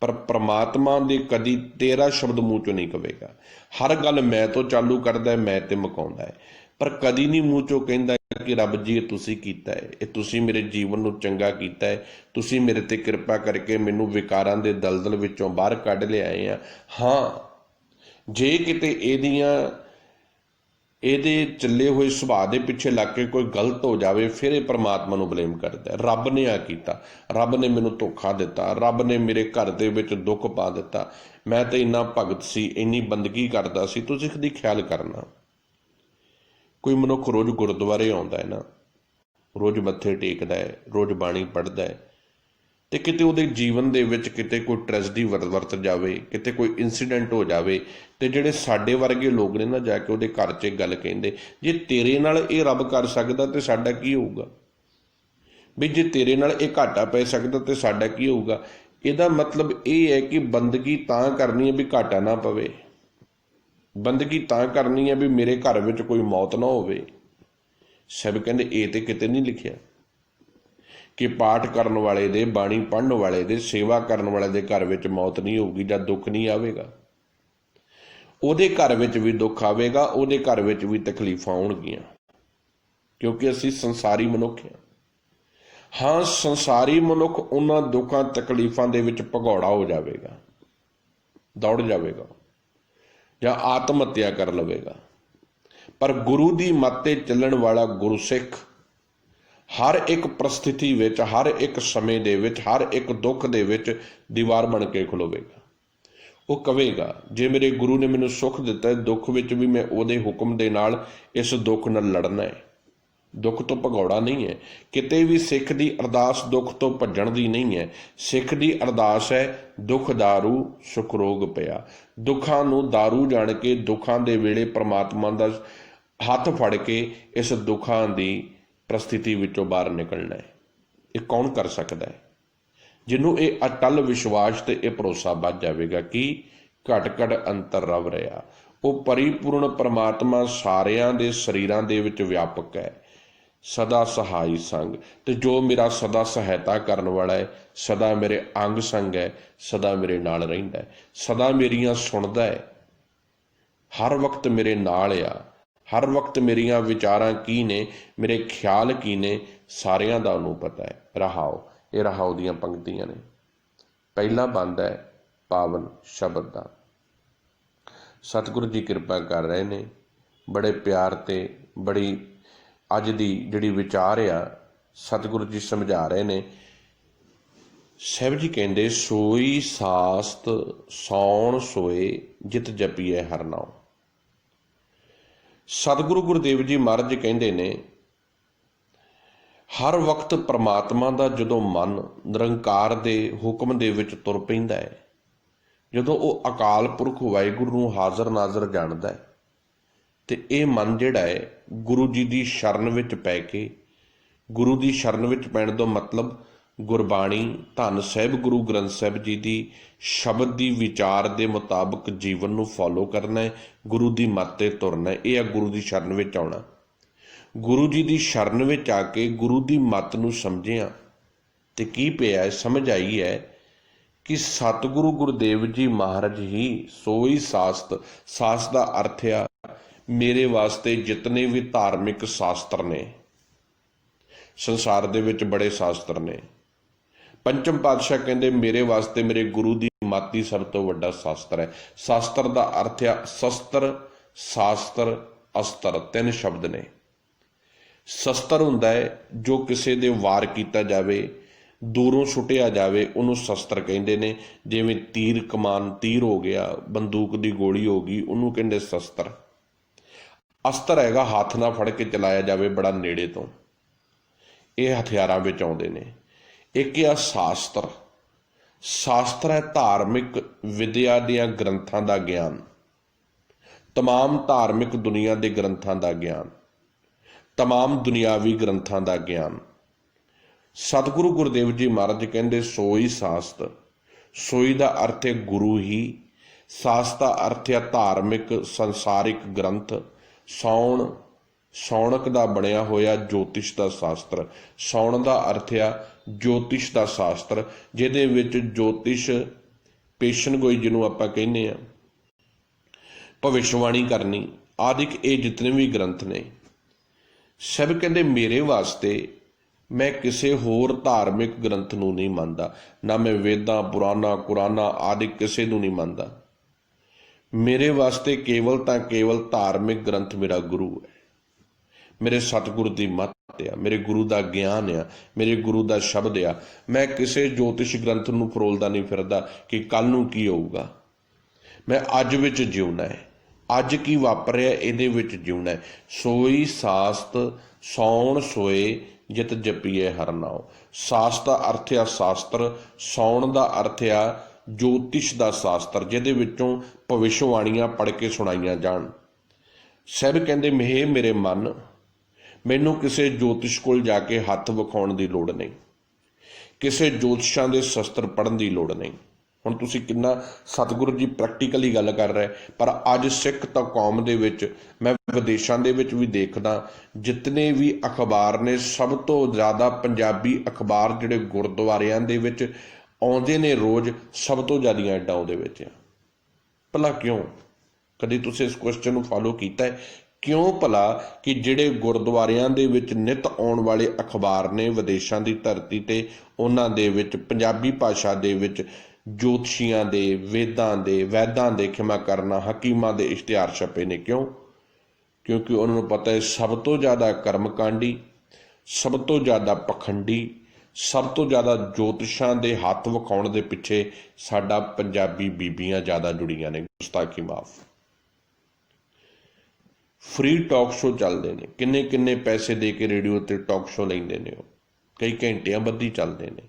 ਪਰ ਪ੍ਰਮਾਤਮਾ ਦੇ ਕਦੀ ਤੇਰਾ ਸ਼ਬਦ ਮੂੰਹ ਚੋਂ ਨਹੀਂ ਕਵੇਗਾ। ਹਰ ਗੱਲ ਮੈਂ ਤੋਂ ਚਾਲੂ ਕਰਦਾ, ਮੈਂ ਤੇ ਮੁਕਾਉਂਦਾ ਹੈ, ਪਰ ਕਦੀ ਨਹੀਂ ਮੂੰਹ ਚੋਂ ਕਹਿੰਦਾ ਕਿ ਰੱਬ ਜੀ ਇਹ ਤੁਸੀਂ ਕੀਤਾ ਹੈ, ਇਹ ਤੁਸੀਂ ਮੇਰੇ ਜੀਵਨ ਨੂੰ ਚੰਗਾ ਕੀਤਾ ਹੈ, ਤੁਸੀਂ ਮੇਰੇ ਤੇ ਕਿਰਪਾ ਕਰਕੇ ਮੈਨੂੰ ਵਿਕਾਰਾਂ ਦੇ ਦਲਦਲ ਵਿੱਚੋਂ ਬਾਹਰ ਕੱਢ ਲਿਆਏ ਆ। ਹਾਂ, ਜੇ ਕਿਤੇ ਇਹਦੇ ਚੱਲੇ ਹੋਏ ਸੁਭਾਅ ਦੇ ਪਿੱਛੇ ਲੱਗ ਕੇ ਕੋਈ ਗਲਤ ਹੋ ਜਾਵੇ, ਫਿਰ ਇਹ ਪਰਮਾਤਮਾ ਨੂੰ ਬਲੇਮ ਕਰਦਾ, ਰੱਬ ਨੇ ਆ ਕੀਤਾ, ਰੱਬ ਨੇ ਮੈਨੂੰ ਧੋਖਾ ਦਿੱਤਾ, ਰੱਬ ਨੇ ਮੇਰੇ ਘਰ ਦੇ ਵਿੱਚ ਦੁੱਖ ਪਾ ਦਿੱਤਾ, ਮੈਂ ਤਾਂ ਇੰਨਾ ਭਗਤ ਸੀ, ਇੰਨੀ ਬੰਦਗੀ ਕਰਦਾ ਸੀ। ਤੁਸੀਂ ਕਦੀ ਖਿਆਲ ਕਰਨਾ, ਕੋਈ ਮਨੁੱਖ ਰੋਜ਼ ਗੁਰਦੁਆਰੇ ਆਉਂਦਾ ਹੈ ਨਾ, ਰੋਜ਼ ਮੱਥੇ ਟੇਕਦਾ ਹੈ, ਰੋਜ਼ ਬਾਣੀ ਪੜ੍ਹਦਾ ਹੈ, ਤੇ ਕਿਤੇ ਉਹਦੇ ਜੀਵਨ ਦੇ ਵਿੱਚ ਕਿਤੇ ਕੋਈ ਟ੍ਰੈਜਡੀ ਵਰਤ ਜਾਵੇ, ਕਿਤੇ ਕੋਈ ਇਨਸੀਡੈਂਟ ਹੋ ਜਾਵੇ, ਤੇ ਜਿਹੜੇ ਸਾਡੇ ਵਰਗੇ ਲੋਕ ਨੇ ਨਾ, ਜਾ ਕੇ ਉਹਦੇ ਘਰ 'ਚ ਗੱਲ ਕਹਿੰਦੇ, ਜੇ ਤੇਰੇ ਨਾਲ ਇਹ ਰੱਬ ਕਰ ਸਕਦਾ ਤੇ ਸਾਡਾ ਕੀ ਹੋਊਗਾ? ਵੀ ਜੇ ਤੇਰੇ ਨਾਲ ਇਹ ਘਾਟਾ ਪੈ ਸਕਦਾ ਤੇ ਸਾਡਾ ਕੀ ਹੋਊਗਾ? ਇਹਦਾ ਮਤਲਬ ਇਹ ਹੈ ਕਿ ਬੰਦਗੀ ਤਾਂ ਕਰਨੀ ਹੈ ਵੀ ਘਾਟਾ ਨਾ ਪਵੇ, ਬੰਦਗੀ ਤਾਂ ਕਰਨੀ ਹੈ ਵੀ ਮੇਰੇ ਘਰ ਵਿੱਚ ਕੋਈ ਮੌਤ ਨਾ ਹੋਵੇ। ਸਭ ਕਹਿੰਦੇ ਇਹ ਤੇ ਕਿਤੇ ਨਹੀਂ ਲਿਖਿਆ ਕਿ ਪਾਠ ਕਰਨ ਵਾਲੇ ਦੇ, ਬਾਣੀ ਪੜ੍ਹਨ ਵਾਲੇ ਦੇ, ਸੇਵਾ ਕਰਨ ਵਾਲੇ ਦੇ ਘਰ ਵਿੱਚ ਮੌਤ ਨਹੀਂ ਹੋਊਗੀ ਜਾਂ ਦੁੱਖ ਨਹੀਂ ਆਵੇਗਾ। ਉਹਦੇ ਘਰ ਵਿੱਚ ਵੀ ਦੁੱਖ ਆਵੇਗਾ, ਉਹਦੇ ਘਰ ਵਿੱਚ ਵੀ ਤਕਲੀਫਾਂ ਆਉਣਗੀਆਂ, ਕਿਉਂਕਿ ਅਸੀਂ ਸੰਸਾਰੀ ਮਨੁੱਖ ਹਾਂ। ਹਾਂ, ਸੰਸਾਰੀ ਮਨੁੱਖ ਉਹਨਾਂ ਦੁੱਖਾਂ ਤਕਲੀਫਾਂ ਦੇ ਵਿੱਚ ਭਗੌੜਾ ਹੋ ਜਾਵੇਗਾ, ਦੌੜ ਜਾਵੇਗਾ ਜਾਂ ਆਤਮ ਹੱਤਿਆ ਕਰ ਲਵੇਗਾ, ਪਰ ਗੁਰੂ ਦੀ ਮੱਤ 'ਤੇ ਚੱਲਣ ਵਾਲਾ ਗੁਰਸਿੱਖ ਹਰ ਇੱਕ ਪਰਿਸਥਿਤੀ ਵਿੱਚ, ਹਰ ਇੱਕ ਸਮੇਂ ਦੇ ਵਿੱਚ, ਹਰ ਇੱਕ ਦੁੱਖ ਦੇ ਵਿੱਚ ਦੀਵਾਰ ਬਣ ਕੇ ਖਲੋਵੇਗਾ। ਉਹ ਕਹੇਗਾ ਜੇ ਮੇਰੇ ਗੁਰੂ ਨੇ ਮੈਨੂੰ ਸੁੱਖ ਦਿੱਤਾ, ਦੁੱਖ ਵਿੱਚ ਵੀ ਮੈਂ ਉਹਦੇ ਹੁਕਮ ਦੇ ਨਾਲ ਇਸ ਦੁੱਖ ਨਾਲ ਲੜਨਾ ਹੈ। ਦੁੱਖ ਤੋਂ ਭਗੌੜਾ ਨਹੀਂ ਹੈ। ਕਿਤੇ ਵੀ ਸਿੱਖ ਦੀ ਅਰਦਾਸ ਦੁੱਖ ਤੋਂ ਭੱਜਣ ਦੀ ਨਹੀਂ ਹੈ। ਸਿੱਖ ਦੀ ਅਰਦਾਸ ਹੈ ਦੁੱਖ ਦਾਰੂ ਸੁਖ ਰੋਗ ਪਿਆ। ਦੁੱਖਾਂ ਨੂੰ ਦਾਰੂ ਜਾਣ ਕੇ, ਦੁੱਖਾਂ ਦੇ ਵੇਲੇ ਪ੍ਰਮਾਤਮਾ ਦਾ ਹੱਥ ਫੜ ਕੇ ਇਸ ਦੁੱਖਾਂ ਦੀ ਪ੍ਰਸਥਿਤੀ ਵਿੱਚੋਂ ਬਾਹਰ ਨਿਕਲਣਾ ਹੈ। ਇਹ ਕੌਣ ਕਰ ਸਕਦਾ ਹੈ? ਜਿਹਨੂੰ ਇਹ ਅਟਲ ਵਿਸ਼ਵਾਸ ਤੇ ਇਹ ਭਰੋਸਾ ਵੱਧ ਜਾਵੇਗਾ ਕਿ ਘਟ ਘਟ ਅੰਤਰ ਰਵ ਰਿਹਾ। ਉਹ ਪਰਿਪੂਰਨ ਪ੍ਰਮਾਤਮਾ ਸਾਰਿਆਂ ਦੇ ਸਰੀਰਾਂ ਦੇ ਵਿੱਚ ਵਿਆਪਕ ਹੈ, ਸਦਾ ਸਹਾਈ ਸੰਗ, ਤੇ ਜੋ ਮੇਰਾ ਸਦਾ ਸਹਾਇਤਾ ਕਰਨ ਵਾਲਾ ਹੈ, ਸਦਾ ਮੇਰੇ ਅੰਗ ਸੰਗ ਹੈ, ਸਦਾ ਮੇਰੇ ਨਾਲ ਰਹਿੰਦਾ ਹੈ, ਸਦਾ ਮੇਰੀਆਂ ਸੁਣਦਾ ਹੈ, ਹਰ ਵਕਤ ਮੇਰੇ ਨਾਲ ਆ, ਹਰ ਵਕਤ ਮੇਰੀਆਂ ਵਿਚਾਰਾਂ ਕੀ ਨੇ, ਮੇਰੇ ਖਿਆਲ ਕੀ ਨੇ, ਸਾਰਿਆਂ ਦਾ ਉਹਨੂੰ ਪਤਾ ਹੈ। ਰਹਾਓ, ਇਹ ਰਹਾਓ ਦੀਆਂ ਪੰਕਤੀਆਂ ਨੇ। ਪਹਿਲਾ ਬੰਦ ਹੈ ਪਾਵਨ ਸ਼ਬਦ ਦਾ। ਸਤਿਗੁਰੂ ਜੀ ਕਿਰਪਾ ਕਰ ਰਹੇ ਨੇ, ਬੜੇ ਪਿਆਰ ਤੇ ਬੜੀ ਅੱਜ ਦੀ ਜਿਹੜੀ ਵਿਚਾਰ ਆ ਸਤਿਗੁਰੂ ਜੀ ਸਮਝਾ ਰਹੇ ਨੇ। ਸਾਹਿਬ ਜੀ ਕਹਿੰਦੇ ਸੋਈ ਸਾਸਤ ਸੌਣ ਸੋਏ ਜਿਤ ਜਪੀਏ ਹਰ ਨਾਉ। ਸਤਿਗੁਰੂ ਗੁਰਦੇਵ ਜੀ ਮਹਾਰਾਜ ਕਹਿੰਦੇ ਨੇ ਹਰ ਵਕਤ ਪ੍ਰਮਾਤਮਾ ਦਾ ਜਦੋਂ ਮਨ ਨਿਰੰਕਾਰ ਦੇ ਹੁਕਮ ਦੇ ਵਿੱਚ ਤੁਰ ਪੈਂਦਾ ਹੈ, ਜਦੋਂ ਉਹ ਅਕਾਲ ਪੁਰਖ ਵਾਹਿਗੁਰੂ ਨੂੰ ਹਾਜ਼ਰ ਨਾਜ਼ਰ ਜਾਣਦਾ ਹੈ, ਤੇ ਇਹ ਮਨ ਜਿਹੜਾ ਹੈ ਗੁਰੂ ਜੀ ਦੀ ਸ਼ਰਨ ਵਿੱਚ ਪੈ ਕੇ, ਗੁਰੂ ਦੀ ਸ਼ਰਨ ਵਿੱਚ ਪੈਣ ਦਾ ਮਤਲਬ ਗੁਰਬਾਣੀ, ਧੰਨ ਸਾਹਿਬ ਗੁਰੂ ਗ੍ਰੰਥ ਸਾਹਿਬ ਜੀ ਦੀ ਸ਼ਬਦ ਦੀ ਵਿਚਾਰ ਦੇ ਮੁਤਾਬਕ ਜੀਵਨ ਨੂੰ ਫੋਲੋ ਕਰਨਾ ਹੈ, ਗੁਰੂ ਦੀ ਮੱਤ 'ਤੇ ਤੁਰਨਾ ਹੈ। ਇਹ ਆ ਗੁਰੂ ਦੀ ਸ਼ਰਨ ਵਿੱਚ ਆਉਣਾ। ਗੁਰੂ ਜੀ ਦੀ ਸ਼ਰਨ ਵਿੱਚ ਆ ਕੇ ਗੁਰੂ ਦੀ ਮੱਤ ਨੂੰ ਸਮਝਿਆ ਤੇ ਕੀ ਪਿਆ ਸਮਝ ਆਈ ਹੈ ਕਿ ਸਤਿਗੁਰੂ ਗੁਰਦੇਵ ਜੀ ਮਹਾਰਾਜ ਹੀ ਸੋਈ ਸਾਸਤ। ਸਾਸਤ ਦਾ ਅਰਥ ਆ ਮੇਰੇ ਵਾਸਤੇ ਜਿਤਨੇ ਵੀ ਧਾਰਮਿਕ ਸ਼ਾਸਤਰ ਨੇ, ਸੰਸਾਰ ਦੇ ਵਿੱਚ ਬੜੇ ਸ਼ਾਸਤਰ ਨੇ, ਪੰਚਮ ਪਾਤਸ਼ਾਹ ਕਹਿੰਦੇ ਮੇਰੇ ਵਾਸਤੇ ਮੇਰੇ ਗੁਰੂ ਦੀ ਮੱਤ ਹੀ ਸਭ ਤੋਂ ਵੱਡਾ ਸ਼ਾਸਤਰ ਹੈ। ਸ਼ਾਸਤਰ ਦਾ ਅਰਥ ਆ ਸ਼ਸਤਰ, ਸ਼ਾਸਤਰ, ਅਸਤਰ, ਤਿੰਨ ਸ਼ਬਦ ਨੇ। ਸ਼ਸਤਰ ਹੁੰਦਾ ਹੈ ਜੋ ਕਿਸੇ ਦੇ ਵਾਰ ਕੀਤਾ ਜਾਵੇ, ਦੂਰੋਂ ਸੁੱਟਿਆ ਜਾਵੇ, ਉਹਨੂੰ ਸ਼ਸਤਰ ਕਹਿੰਦੇ ਨੇ। ਜਿਵੇਂ ਤੀਰ ਕਮਾਨ, ਤੀਰ ਹੋ ਗਿਆ, ਬੰਦੂਕ ਦੀ ਗੋਲੀ ਹੋ ਗਈ, ਉਹਨੂੰ ਕਹਿੰਦੇ ਸ਼ਸਤਰ। ਅਸਤਰ ਹੈਗਾ ਹੱਥ ਨਾਲ ਫੜ ਕੇ ਚਲਾਇਆ ਜਾਵੇ ਬੜਾ ਨੇੜੇ ਤੋਂ, ਇਹ ਹਥਿਆਰਾਂ ਵਿੱਚ ਆਉਂਦੇ ਨੇ। ਇੱਕ ਆ ਸ਼ਾਸਤਰ। ਸ਼ਾਸਤਰ ਹੈ ਧਾਰਮਿਕ ਵਿਦਿਆ ਦੀਆਂ ਗ੍ਰੰਥਾਂ ਦਾ ਗਿਆਨ, ਤਮਾਮ ਧਾਰਮਿਕ ਦੁਨੀਆ ਦੇ ਗ੍ਰੰਥਾਂ ਦਾ ਗਿਆਨ, ਤਮਾਮ ਦੁਨਿਆਵੀ ਗ੍ਰੰਥਾਂ ਦਾ ਗਿਆਨ। ਸਤਿਗੁਰੂ ਗੁਰਦੇਵ ਜੀ ਮਹਾਰਾਜ ਕਹਿੰਦੇ ਸੋਈ ਸ਼ਾਸਤ। ਸੋਈ ਦਾ ਅਰਥ ਹੈ ਗੁਰੂ ਹੀ, ਸ਼ਾਸਤ ਦਾ ਅਰਥ ਹੈ ਧਾਰਮਿਕ ਸੰਸਾਰਿਕ ਗ੍ਰੰਥ। ਸੌਣ, ਸੌਣਕ ਦਾ ਬਣਿਆ ਹੋਇਆ ਜੋਤਿਸ਼ ਦਾ ਸ਼ਾਸਤਰ। ਸੌਣ ਦਾ ਅਰਥ ਆ ਜੋਤਿਸ਼ ਦਾ ਸ਼ਾਸਤਰ, ਜਿਹਦੇ ਵਿੱਚ ਜੋਤਿਸ਼, ਪੇਸ਼ਨ ਗੋਈ ਜਿਹਨੂੰ ਆਪਾਂ ਕਹਿੰਦੇ ਆ, ਭਵਿੱਖਬਾਣੀ ਕਰਨੀ ਆਦਿਕ, ਇਹ ਜਿਤਨੇ ਵੀ ਗ੍ਰੰਥ ਨੇ ਸਭ ਕਹਿੰਦੇ ਮੇਰੇ ਵਾਸਤੇ ਮੈਂ ਕਿਸੇ ਹੋਰ ਧਾਰਮਿਕ ਗ੍ਰੰਥ ਨੂੰ ਨਹੀਂ ਮੰਨਦਾ, ਨਾ ਮੈਂ ਵੇਦਾਂ, ਪੁਰਾਣਾ, ਕੁਰਾਨਾਂ ਆਦਿ ਕਿਸੇ ਨੂੰ ਨਹੀਂ ਮੰਨਦਾ। ਮੇਰੇ ਵਾਸਤੇ ਕੇਵਲ ਤਾਂ ਕੇਵਲ ਧਾਰਮਿਕ ਗ੍ਰੰਥ ਮੇਰਾ ਗੁਰੂ ਹੈ, ਮੇਰੇ ਸਤਿਗੁਰੂ ਦੀ ਮੱਤ ਆ, ਮੇਰੇ ਗੁਰੂ ਦਾ ਗਿਆਨ ਆ, ਮੇਰੇ ਗੁਰੂ ਦਾ ਸ਼ਬਦ ਆ। ਮੈਂ ਕਿਸੇ ਜੋਤਿਸ਼ ਗ੍ਰੰਥ ਨੂੰ ਫਰੋਲਦਾ ਨਹੀਂ ਫਿਰਦਾ ਕਿ ਕੱਲ ਨੂੰ ਕੀ ਹੋਊਗਾ। ਮੈਂ ਅੱਜ ਵਿੱਚ ਜਿਉਣਾ ਹੈ, ਅੱਜ ਕੀ ਵਾਪਰਿਆ ਇਹਦੇ ਵਿੱਚ ਜਿਉਣਾ ਹੈ। ਸੋਈ ਸਾਸਤ ਸੌਣ ਸੋਏ ਜਿਤ ਜਪੀਏ ਹਰ ਨਾਉ। ਸਾਸਤ ਦਾ ਅਰਥ ਆ ਸ਼ਾਸਤਰ, ਸੌਣ ਦਾ ਅਰਥ ਆ ਜੋਤਿਸ਼ ਦਾ ਸ਼ਾਸਤਰ, ਜਿਹਦੇ ਵਿੱਚੋਂ ਭਵਿੱਖਬਾਣੀਆਂ ਪੜ੍ਹ ਕੇ ਸੁਣਾਈਆਂ ਜਾਣ। ਸਭ ਕਹਿੰਦੇ ਮੇਰੇ ਮਨ, ਮੈਨੂੰ ਕਿਸੇ ਜੋਤਿਸ਼ ਕੋਲ ਜਾ ਕੇ ਹੱਥ ਵਿਖਾਉਣ ਦੀ ਲੋੜ ਨਹੀਂ, ਕਿਸੇ ਜੋਤਿਸ਼ਾਂ ਦੇ ਸ਼ਸਤਰ ਪੜ੍ਹਨ ਦੀ ਲੋੜ ਨਹੀਂ। ਹੁਣ ਤੁਸੀਂ ਕਿੰਨਾ ਸਤਿਗੁਰੂ ਜੀ ਪ੍ਰੈਕਟੀਕਲੀ ਗੱਲ ਕਰ ਰਹੇ, ਪਰ ਅੱਜ ਸਿੱਖ ਤਾਂ ਕੌਮ ਦੇ ਵਿੱਚ, ਮੈਂ ਵਿਦੇਸ਼ਾਂ ਦੇ ਵਿੱਚ ਵੀ ਦੇਖਦਾ, ਜਿਤਨੇ ਵੀ ਅਖਬਾਰ ਨੇ ਸਭ ਤੋਂ ਜ਼ਿਆਦਾ ਪੰਜਾਬੀ ਅਖਬਾਰ ਜਿਹੜੇ ਗੁਰਦੁਆਰਿਆਂ ਦੇ ਵਿੱਚ ਆਉਂਦੇ ਨੇ ਰੋਜ਼, ਸਭ ਤੋਂ ਜ਼ਿਆਦਾ ਐਡਾਂ ਉਹਦੇ ਵਿੱਚ ਆ। ਭਲਾ ਕਿਉਂ? ਕਦੇ ਤੁਸੀਂ ਇਸ ਕੁਐਸਚਨ ਨੂੰ ਫਾਲੋ ਕੀਤਾ ਹੈ? ਕਿਉਂ ਭਲਾ ਕਿ ਜਿਹੜੇ ਗੁਰਦੁਆਰਿਆਂ ਦੇ ਵਿੱਚ ਨਿੱਤ ਆਉਣ ਵਾਲੇ ਅਖਬਾਰ ਨੇ ਵਿਦੇਸ਼ਾਂ ਦੀ ਧਰਤੀ 'ਤੇ, ਉਹਨਾਂ ਦੇ ਵਿੱਚ ਪੰਜਾਬੀ ਭਾਸ਼ਾ ਦੇ ਵਿੱਚ ਜੋਤਸ਼ੀਆਂ ਦੇ, ਵੈਦਾਂ ਦੇ ਖਿਮਾ ਕਰਨਾ, ਹਕੀਮਾਂ ਦੇ ਇਸ਼ਤਿਹਾਰ ਛਪੇ ਨੇ। ਕਿਉਂ? ਕਿਉਂਕਿ ਉਹਨਾਂ ਨੂੰ ਪਤਾ ਹੈ ਸਭ ਤੋਂ ਜ਼ਿਆਦਾ ਕਰਮਕਾਂਡੀ, ਸਭ ਤੋਂ ਜ਼ਿਆਦਾ ਪਖੰਡੀ, ਸਭ ਤੋਂ ਜ਼ਿਆਦਾ ਜੋਤਿਸ਼ਾਂ ਦੇ ਹੱਥ ਵਿਖਾਉਣ ਦੇ ਪਿੱਛੇ ਸਾਡਾ ਪੰਜਾਬੀ ਬੀਬੀਆਂ ਜ਼ਿਆਦਾ ਜੁੜੀਆਂ ਨੇ। ਗੁਸਤਾਖੀ ਮਾਫ। ਫ੍ਰੀ ਟਾਕ ਸ਼ੋਅ ਚੱਲਦੇ ਨੇ, ਕਿੰਨੇ ਕਿੰਨੇ ਪੈਸੇ ਦੇ ਕੇ ਰੇਡੀਓ 'ਤੇ ਟਾਕ ਸ਼ੋਅ ਲੈਂਦੇ ਨੇ, ਉਹ ਕਈ ਘੰਟਿਆਂ ਬੱਧੀ ਚੱਲਦੇ ਨੇ,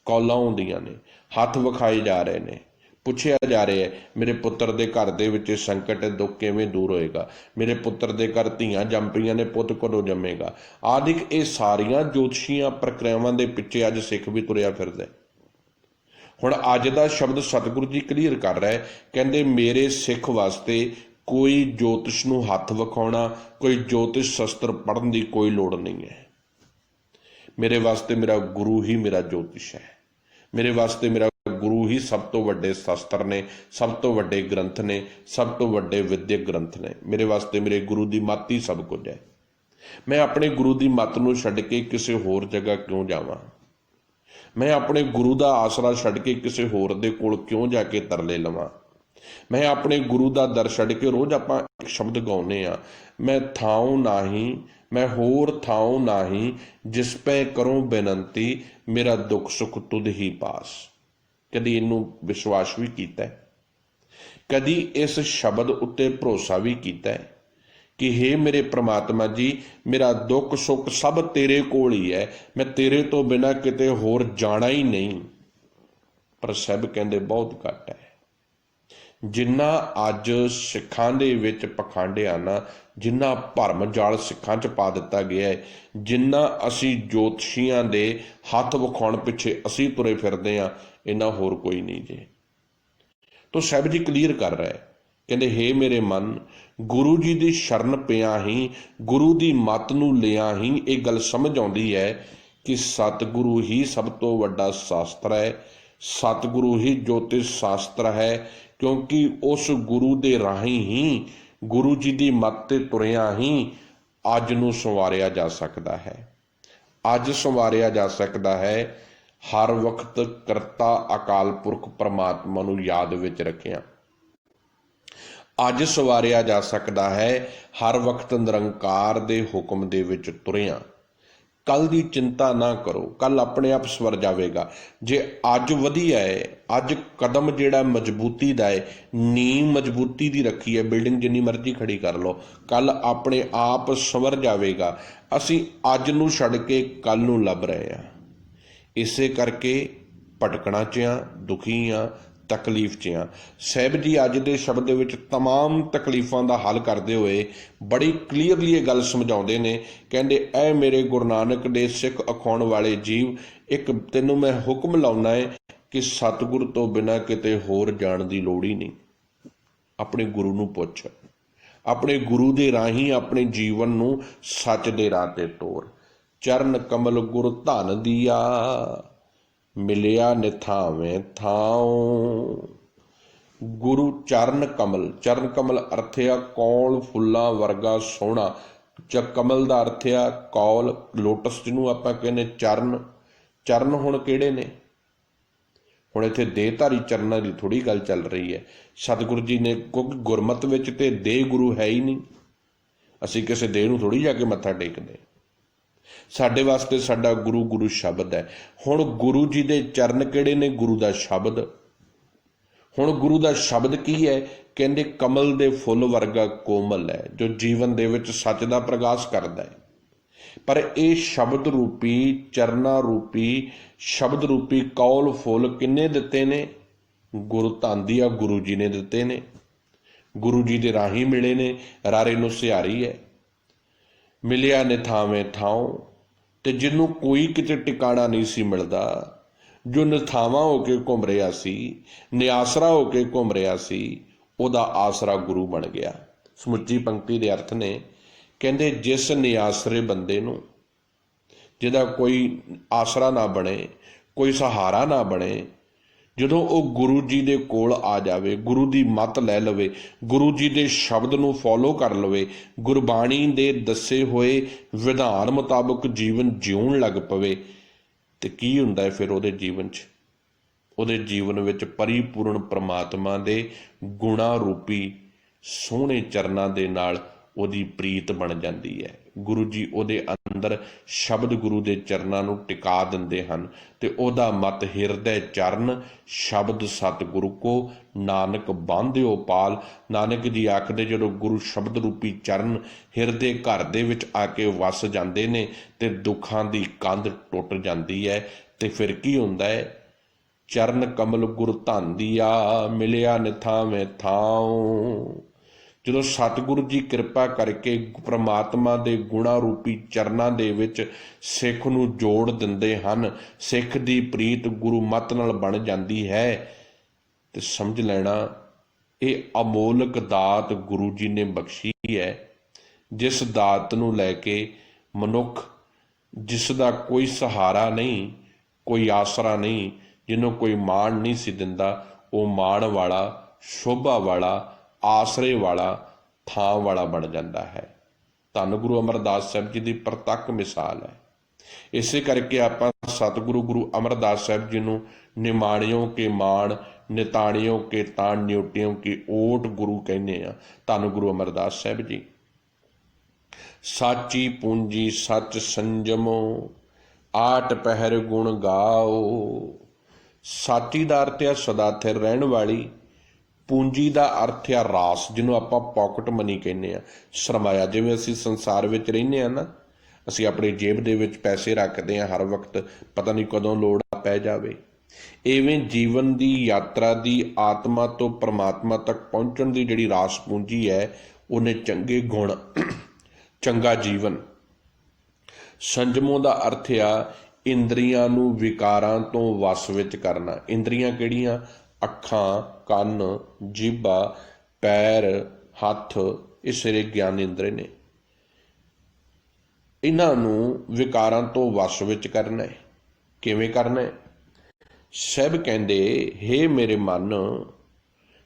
ਕਾਲਾਂ ਆਉਂਦੀਆਂ ਨੇ, ਹੱਥ ਵਿਖਾਏ ਜਾ ਰਹੇ ਨੇ, ਪੁੱਛਿਆ ਜਾ ਰਿਹਾ ਹੈ ਮੇਰੇ ਪੁੱਤਰ ਦੇ ਘਰ ਦੇ ਵਿੱਚ ਸੰਕਟ ਦੁੱਖ ਕਿਵੇਂ ਦੂਰ ਹੋਏਗਾ, ਮੇਰੇ ਪੁੱਤਰ ਦੇ ਘਰ ਧੀਆਂ ਜੰਮ ਪਈਆਂ ਨੇ, ਪੁੱਤ ਕਦੋਂ ਜੰਮੇਗਾ ਆਦਿਕ। ਇਹ ਸਾਰੀਆਂ ਜੋਤਸ਼ੀਆਂ ਪ੍ਰਕਿਰਿਆਵਾਂ ਦੇ ਪਿੱਛੇ ਅੱਜ ਸਿੱਖ ਵੀ ਤੁਰਿਆ ਫਿਰਦਾ। ਹੁਣ ਅੱਜ ਦਾ ਸ਼ਬਦ ਸਤਿਗੁਰੂ ਜੀ ਕਲੀਅਰ ਕਰ ਰਿਹਾ ਹੈ, ਕਹਿੰਦੇ ਮੇਰੇ ਸਿੱਖ ਵਾਸਤੇ ਕੋਈ ਜੋਤਿਸ਼ ਨੂੰ ਹੱਥ ਵਿਖਾਉਣਾ, ਕੋਈ ਜੋਤਿਸ਼ ਸ਼ਸਤਰ ਪੜ੍ਹਨ ਦੀ ਕੋਈ ਲੋੜ ਨਹੀਂ ਹੈ। ਮੇਰੇ ਵਾਸਤੇ ਮੇਰਾ ਗੁਰੂ ਹੀ ਮੇਰਾ ਜੋਤਿਸ਼ ਹੈ, ਮੇਰੇ ਵਾਸਤੇ ਮੇਰਾ ਗੁਰੂ ਹੀ ਸਭ ਤੋਂ ਵੱਡੇ ਸ਼ਸਤਰ ਨੇ, ਸਭ ਤੋਂ ਵੱਡੇ ਗ੍ਰੰਥ ਨੇ, ਸਭ ਤੋਂ ਵੱਡੇ ਵਿਦਿਅਕ ਗ੍ਰੰਥ ਨੇ। ਮੇਰੇ ਵਾਸਤੇ ਮੇਰੇ ਗੁਰੂ ਦੀ ਮੱਤ ਹੀ ਸਭ ਕੁਝ ਹੈ। ਮੈਂ ਆਪਣੇ ਗੁਰੂ ਦੀ ਮੱਤ ਨੂੰ ਛੱਡ ਕੇ ਕਿਸੇ ਹੋਰ ਜਗ੍ਹਾ ਕਿਉਂ ਜਾਵਾਂ? ਮੈਂ ਆਪਣੇ ਗੁਰੂ ਦਾ ਆਸਰਾ ਛੱਡ ਕੇ ਕਿਸੇ ਹੋਰ ਦੇ ਕੋਲ ਕਿਉਂ ਜਾ ਕੇ ਤਰਲੇ ਲਵਾਂ? ਮੈਂ ਆਪਣੇ ਗੁਰੂ ਦਾ ਦਰ ਛੱਡ ਕੇ, ਰੋਜ਼ ਆਪਾਂ ਇੱਕ ਸ਼ਬਦ ਗਾਉਂਦੇ ਆ, ਮੈਂ ਥਾਉ ਨਾਹੀਂ, ਮੈਂ ਹੋਰ ਥਾਉ ਨਾਹੀਂ, ਜਿਸ ਪੈ ਕਰੂੰ ਬੇਨੰਤੀ, ਮੇਰਾ ਦੁੱਖ ਸੁੱਖ ਤੁਧ ਹੀ ਪਾਸ। ਕਦੀ ਇਹਨੂੰ ਵਿਸ਼ਵਾਸ ਵੀ ਕੀਤਾ ਹੈ? ਕਦੀ ਇਸ ਸ਼ਬਦ ਉੱਤੇ ਭਰੋਸਾ ਵੀ ਕੀਤਾ ਹੈ ਕਿ ਹੇ ਮੇਰੇ ਪ੍ਰਮਾਤਮਾ ਜੀ, ਮੇਰਾ ਦੁੱਖ ਸੁੱਖ ਸਭ ਤੇਰੇ ਕੋਲ ਹੀ ਹੈ, ਮੈਂ ਤੇਰੇ ਤੋਂ ਬਿਨਾਂ ਕਿਤੇ ਹੋਰ ਜਾਣਾ ਹੀ ਨਹੀਂ। ਪਰ ਸਭ ਕਹਿੰਦੇ ਬਹੁਤ ਘੱਟ ਹੈ। ਜਿੰਨਾ ਅੱਜ ਸਿੱਖਾਂ ਦੇ ਵਿੱਚ ਪਖੰਡਿਆਨਾ, ਜਿੰਨਾ ਭਰਮ ਜਾਲ ਸਿੱਖਾਂ 'ਚ ਪਾ ਦਿੱਤਾ ਗਿਆ ਹੈ, ਜਿੰਨਾ ਅਸੀਂ ਜੋਤਸ਼ੀਆਂ ਦੇ ਹੱਥ ਵਿਖਾਉਣ ਪਿੱਛੇ ਅਸੀਂ ਤੁਰੇ ਫਿਰਦੇ ਹਾਂ, ਇੰਨਾ ਹੋਰ ਕੋਈ ਨਹੀਂ ਜੇ। ਤੋ ਸਾਹਿਬ ਜੀ ਕਲੀਅਰ ਕਰ ਰਿਹਾ ਹੈ ਕਹਿੰਦੇ ਹੇ ਮੇਰੇ ਮਨ, ਗੁਰੂ ਜੀ ਦੀ ਸ਼ਰਨ ਪਿਆ ਹੀ, ਗੁਰੂ ਦੀ ਮੱਤ ਨੂੰ ਲਿਆ ਹੀ ਇਹ ਗੱਲ ਸਮਝ ਆਉਂਦੀ ਹੈ ਕਿ ਸਤਿਗੁਰੂ ਹੀ ਸਭ ਤੋਂ ਵੱਡਾ ਸ਼ਾਸਤਰ ਹੈ, ਸਤਿਗੁਰੂ ਹੀ ਜੋਤਿਸ਼ ਸ਼ਾਸਤਰ ਹੈ, ਕਿਉਂਕਿ ਉਸ ਗੁਰੂ ਦੇ ਰਾਹੀਂ ਹੀ, ਗੁਰੂ ਜੀ ਦੀ ਮੱਤ 'ਤੇ ਤੁਰਿਆ ਹੀ ਅੱਜ ਨੂੰ ਸੰਵਾਰਿਆ ਜਾ ਸਕਦਾ ਹੈ। ਅੱਜ ਸੰਵਾਰਿਆ ਜਾ ਸਕਦਾ ਹੈ ਹਰ ਵਕਤ ਕਰਤਾ ਅਕਾਲ ਪੁਰਖ ਪਰਮਾਤਮਾ ਨੂੰ ਯਾਦ ਵਿੱਚ ਰੱਖਿਆ। ਅੱਜ ਸੰਵਾਰਿਆ ਜਾ ਸਕਦਾ ਹੈ ਹਰ ਵਕਤ ਨਿਰੰਕਾਰ ਦੇ ਹੁਕਮ ਦੇ ਵਿੱਚ ਤੁਰਿਆ। ਕੱਲ ਦੀ ਚਿੰਤਾ ਨਾ ਕਰੋ, ਕੱਲ ਆਪਣੇ ਆਪ ਸਵਰ ਜਾਵੇਗਾ। ਜੇ ਅੱਜ ਵਧੀਆ ਹੈ, ਅੱਜ ਕਦਮ ਜਿਹੜਾ ਮਜ਼ਬੂਤੀ ਦਾ ਹੈ, ਨੀਂਹ ਮਜ਼ਬੂਤੀ ਦੀ ਰੱਖੀ ਹੈ, ਬਿਲਡਿੰਗ ਜਿੰਨੀ ਮਰਜ਼ੀ ਖੜੀ ਕਰ ਲਓ, ਕੱਲ ਆਪਣੇ ਆਪ ਸਵਰ ਜਾਵੇਗਾ। ਅਸੀਂ ਅੱਜ ਨੂੰ ਛੱਡ ਕੇ ਕੱਲ ਨੂੰ ਲੱਭ ਰਹੇ ਹਾਂ। ਇਸੇ ਕਰਕੇ ਭਟਕਣਾ 'ਚ ਹਾਂ, ਦੁਖੀ ਹਾਂ, ਤਕਲੀਫ 'ਚ ਹਾਂ। ਸਾਹਿਬ ਜੀ ਅੱਜ ਦੇ ਸ਼ਬਦ ਦੇ ਵਿੱਚ ਤਮਾਮ ਤਕਲੀਫਾਂ ਦਾ ਹੱਲ ਕਰਦੇ ਹੋਏ ਬੜੀ ਕਲੀਅਰਲੀ ਇਹ ਗੱਲ ਸਮਝਾਉਂਦੇ ਨੇ। ਕਹਿੰਦੇ ਐ ਮੇਰੇ ਗੁਰੂ ਨਾਨਕ ਦੇ ਸਿੱਖ ਅਖਾਉਣ ਵਾਲੇ ਜੀਵ, ਇੱਕ ਤੈਨੂੰ ਮੈਂ ਹੁਕਮ ਲਾਉਣਾ ਹੈ ਕਿ ਸਤਿਗੁਰ ਤੋਂ ਬਿਨਾਂ ਕਿਤੇ ਹੋਰ ਜਾਣ ਦੀ ਲੋੜ ਹੀ ਨਹੀਂ। ਆਪਣੇ ਗੁਰੂ ਨੂੰ ਪੁੱਛ, ਆਪਣੇ ਗੁਰੂ ਦੇ ਰਾਹੀਂ ਆਪਣੇ ਜੀਵਨ ਨੂੰ ਸੱਚ ਦੇ ਰਾਹ 'ਤੇ ਤੋਰ। ਚਰਨ ਕਮਲ ਗੁਰ ਧਨ ਦੀਆ, ਮਿਲਿਆ ਨਿਥਾਵੇਂ ਥਾਉ। ਗੁਰੂ ਚਰਨ ਕਮਲ, ਚਰਨ ਕਮਲ ਅਰਥ ਆ ਕੌਲ ਫੁੱਲਾਂ ਵਰਗਾ ਸੋਹਣਾ। ਕਮਲ ਦਾ ਅਰਥ ਆ ਕੌਲ, ਲੋਟਸ ਜਿਹਨੂੰ ਆਪਾਂ ਕਹਿੰਦੇ ਚਰਨ। ਚਰਨ ਹੁਣ ਕਿਹੜੇ ਨੇ? ਹੁਣ ਇੱਥੇ ਦੇਹਧਾਰੀ ਚਰਨਾਂ ਦੀ ਥੋੜ੍ਹੀ ਗੱਲ ਚੱਲ ਰਹੀ ਹੈ। ਸਤਿਗੁਰੂ ਜੀ ਨੇ, ਕਿਉਂਕਿ ਗੁਰਮਤਿ ਵਿੱਚ ਤੇ ਦੇਹ ਗੁਰੂ ਹੈ ਹੀ ਨਹੀਂ। ਅਸੀਂ ਕਿਸੇ ਦੇਹ ਨੂੰ ਥੋੜ੍ਹੀ ਜਾ ਕੇ ਮੱਥਾ ਟੇਕਦੇ। ਸਾਡੇ ਵਾਸਤੇ ਸਾਡਾ ਗੁਰੂ ਗੁਰੂ ਸ਼ਬਦ ਹੈ। ਹੁਣ ਗੁਰੂ ਜੀ ਦੇ ਚਰਨ ਕਿਹੜੇ ਨੇ? ਗੁਰੂ ਦਾ ਸ਼ਬਦ। ਹੁਣ ਗੁਰੂ ਦਾ ਸ਼ਬਦ ਕੀ ਹੈ? ਕਹਿੰਦੇ ਕਮਲ ਦੇ ਫੁੱਲ ਵਰਗਾ ਕੋਮਲ ਹੈ, ਜੋ ਜੀਵਨ ਦੇ ਵਿੱਚ ਸੱਚ ਦਾ ਪ੍ਰਗਾਸ਼ ਕਰਦਾ ਹੈ। ਪਰ ਇਹ ਸ਼ਬਦ ਰੂਪੀ, ਚਰਨਾ ਰੂਪੀ, ਸ਼ਬਦ ਰੂਪੀ ਕੌਲ ਫੁੱਲ ਕਿੰਨੇ ਦਿੱਤੇ ਨੇ? ਗੁਰੂ ਧਨ ਦੀਆ, ਗੁਰੂ ਜੀ ਨੇ ਦਿੱਤੇ ਨੇ। ਗੁਰੂ ਜੀ ਦੇ ਰਾਹੀਂ ਮਿਲੇ ਨੇ। ਰਾਰੇ ਨੂੰ ਸਿਹਾਰੀ ਹੈ। ਮਿਲਿਆ ਨਿਥਾਵੇਂ ਥਾਉ। ਤੇ ਜਿਹਨੂੰ ਕੋਈ ਕਿਤੇ ਟਿਕਾਣਾ ਨਹੀਂ ਸੀ ਮਿਲਦਾ, ਜੋ ਨਿਥਾਵਾਂ ਹੋ ਕੇ ਘੁੰਮ ਰਿਹਾ ਸੀ, ਨਿਆਸਰਾ ਹੋ ਕੇ ਘੁੰਮ ਰਿਹਾ ਸੀ, ਉਹਦਾ ਆਸਰਾ ਗੁਰੂ ਬਣ ਗਿਆ। ਸਮੁੱਚੀ ਪੰਕਤੀ ਦੇ ਅਰਥ ਨੇ, ਕਹਿੰਦੇ ਜਿਸ ਨਿਆਸਰੇ ਬੰਦੇ ਨੂੰ, ਜਿਹਦਾ ਕੋਈ ਆਸਰਾ ਨਾ ਬਣੇ, ਕੋਈ ਸਹਾਰਾ ਨਾ ਬਣੇ, ਜਦੋਂ ਉਹ ਗੁਰੂ ਜੀ ਦੇ ਕੋਲ ਆ ਜਾਵੇ, ਗੁਰੂ ਦੀ ਮੱਤ ਲੈ ਲਵੇ, ਗੁਰੂ ਜੀ ਦੇ ਸ਼ਬਦ ਨੂੰ ਫੋਲੋ ਕਰ ਲਵੇ, ਗੁਰਬਾਣੀ ਦੇ ਦੱਸੇ ਹੋਏ ਵਿਧਾਨ ਮੁਤਾਬਕ ਜੀਵਨ ਜਿਉਣ ਲੱਗ ਪਵੇ, ਤੇ ਕੀ ਹੁੰਦਾ ਹੈ ਫਿਰ ਉਹਦੇ ਜੀਵਨ 'ਚ? ਉਹਦੇ ਜੀਵਨ ਵਿੱਚ ਪਰਿਪੂਰਨ ਪ੍ਰਮਾਤਮਾ ਦੇ ਗੁਣਾ ਰੂਪੀ ਸੋਹਣੇ ਚਰਨਾਂ ਦੇ ਨਾਲ ਉਹਦੀ ਪ੍ਰੀਤ ਬਣ ਜਾਂਦੀ ਹੈ। ਗੁਰੂ ਜੀ ਉਹਦੇ ਅੰਦਰ ਸ਼ਬਦ ਗੁਰੂ ਦੇ ਚਰਨਾਂ ਨੂੰ ਟਿਕਾ ਦਿੰਦੇ ਹਨ ਤੇ ਉਹਦਾ ਮਤ ਹਿਰਦੈ ਚਰਨ ਸ਼ਬਦ ਸਤਿਗੁਰੂ ਕੋ ਨਾਨਕ ਬਾਂਧਿਓ ਪਾਲ। ਨਾਨਕ ਜੀ ਆਖਦੇ ਜਦੋਂ ਗੁਰੂ ਸ਼ਬਦ ਰੂਪੀ ਚਰਨ ਹਿਰਦੇ ਘਰ ਦੇ ਵਿੱਚ ਆ ਕੇ ਵਸ ਜਾਂਦੇ ਨੇ ਤੇ ਦੁੱਖਾਂ ਦੀ ਕੰਧ ਟੁੱਟ ਜਾਂਦੀ ਹੈ। ਤੇ ਫਿਰ ਕੀ ਹੁੰਦਾ ਹੈ? ਚਰਨ ਕਮਲ ਗੁਰ ਧਨ ਦੀਆ, ਮਿਲਿਆ ਨਿਥਾਵੇਂ ਥਾਉ। ਜਦੋਂ ਸਤਿਗੁਰੂ ਜੀ ਕਿਰਪਾ ਕਰਕੇ ਪ੍ਰਮਾਤਮਾ ਦੇ ਗੁਣਾ ਰੂਪੀ ਚਰਨਾਂ ਦੇ ਵਿੱਚ ਸਿੱਖ ਨੂੰ ਜੋੜ ਦਿੰਦੇ ਹਨ, ਸਿੱਖ ਦੀ ਪ੍ਰੀਤ ਗੁਰੂ ਮੱਤ ਨਾਲ ਬਣ ਜਾਂਦੀ ਹੈ, ਤੇ ਸਮਝ ਲੈਣਾ ਇਹ ਅਮੋਲਕ ਦਾਤ ਗੁਰੂ ਜੀ ਨੇ ਬਖਸ਼ੀ ਹੈ। ਜਿਸ ਦਾਤ ਨੂੰ ਲੈ ਕੇ ਮਨੁੱਖ, ਜਿਸ ਦਾ ਕੋਈ ਸਹਾਰਾ ਨਹੀਂ, ਕੋਈ ਆਸਰਾ ਨਹੀਂ, ਜਿਹਨੂੰ ਕੋਈ ਮਾਣ ਨਹੀਂ ਸੀ ਦਿੰਦਾ, ਉਹ ਮਾਣ ਵਾਲਾ, ਸ਼ੋਭਾ ਵਾਲਾ, ਆਸਰੇ ਵਾਲਾ, ਥਾਂ ਵਾਲਾ ਬਣ ਜਾਂਦਾ ਹੈ। ਧੰਨ ਗੁਰੂ ਅਮਰਦਾਸ ਸਾਹਿਬ ਜੀ ਦੀ ਪ੍ਰਤੱਖ ਮਿਸਾਲ ਹੈ। ਇਸੇ ਕਰਕੇ ਆਪਾਂ ਸਤਿਗੁਰੂ ਗੁਰੂ ਅਮਰਦਾਸ ਸਾਹਿਬ ਜੀ ਨੂੰ ਨਿਮਾਣਿਓ ਕੇ ਮਾਣ, ਨਿਤਾਣਿਓ ਕੇ ਤਾਣ, ਨਿਉਟਿਓ ਕੀ ਓਟ ਗੁਰੂ ਕਹਿੰਦੇ ਆ। ਧੰਨ ਗੁਰੂ ਅਮਰਦਾਸ ਸਾਹਿਬ ਜੀ। ਸਾਚੀ ਪੂੰਜੀ ਸੱਚ ਸੰਜਮੋ, ਆਟ ਪਹਿਰ ਗੁਣ ਗਾਓ। ਸਾਚੀ ਦਾ ਅਰਥ ਆ ਸਦਾ ਥਿਰ ਰਹਿਣ ਵਾਲੀ। ਪੂੰਜੀ ਦਾ ਅਰਥ ਆ ਰਾਸ, ਜਿਹਨੂੰ ਆਪਾਂ ਪੋਕਟ ਮਨੀ ਕਹਿੰਦੇ ਆ, ਸਰਮਾਇਆ। ਜਿਵੇਂ ਅਸੀਂ ਸੰਸਾਰ ਵਿੱਚ ਰਹਿੰਦੇ ਹਾਂ ਨਾ, ਅਸੀਂ ਆਪਣੀ ਜੇਬ ਦੇ ਵਿੱਚ ਪੈਸੇ ਰੱਖਦੇ ਹਾਂ ਹਰ ਵਕਤ, ਪਤਾ ਨਹੀਂ ਕਦੋਂ ਲੋੜ ਪੈ ਜਾਵੇ। ਇਵੇਂ ਜੀਵਨ ਦੀ ਯਾਤਰਾ ਦੀ ਆਤਮਾ ਤੋਂ ਪਰਮਾਤਮਾ ਤੱਕ ਪਹੁੰਚਣ ਦੀ ਜਿਹੜੀ ਰਾਸ ਪੂੰਜੀ ਹੈ, ਉਹਨੇ ਚੰਗੇ ਗੁਣ, ਚੰਗਾ ਜੀਵਨ। ਸੰਜਮੋਂ ਦਾ ਅਰਥ ਆ ਇੰਦਰੀਆਂ ਨੂੰ ਵਿਕਾਰਾਂ ਤੋਂ ਵਸ ਵਿੱਚ ਕਰਨਾ। ਇੰਦਰੀਆਂ ਕਿਹੜੀਆਂ? ਅੱਖਾਂ, ਕੰਨ, ਜੀਭਾ, ਪੈਰ, ਹੱਥ, ਇਹ ਸਾਰੇ ਗਿਆਨ ਇੰਦਰੀ ਨੇ। ਇਹਨਾਂ ਨੂੰ ਵਿਕਾਰਾਂ ਤੋਂ ਵਸ ਵਿੱਚ ਕਰਨਾ ਹੈ। ਕਿਵੇਂ ਕਰਨਾ ਹੈ? ਸਾਹਿਬ ਕਹਿੰਦੇ, ਹੇ ਮੇਰੇ ਮਨ,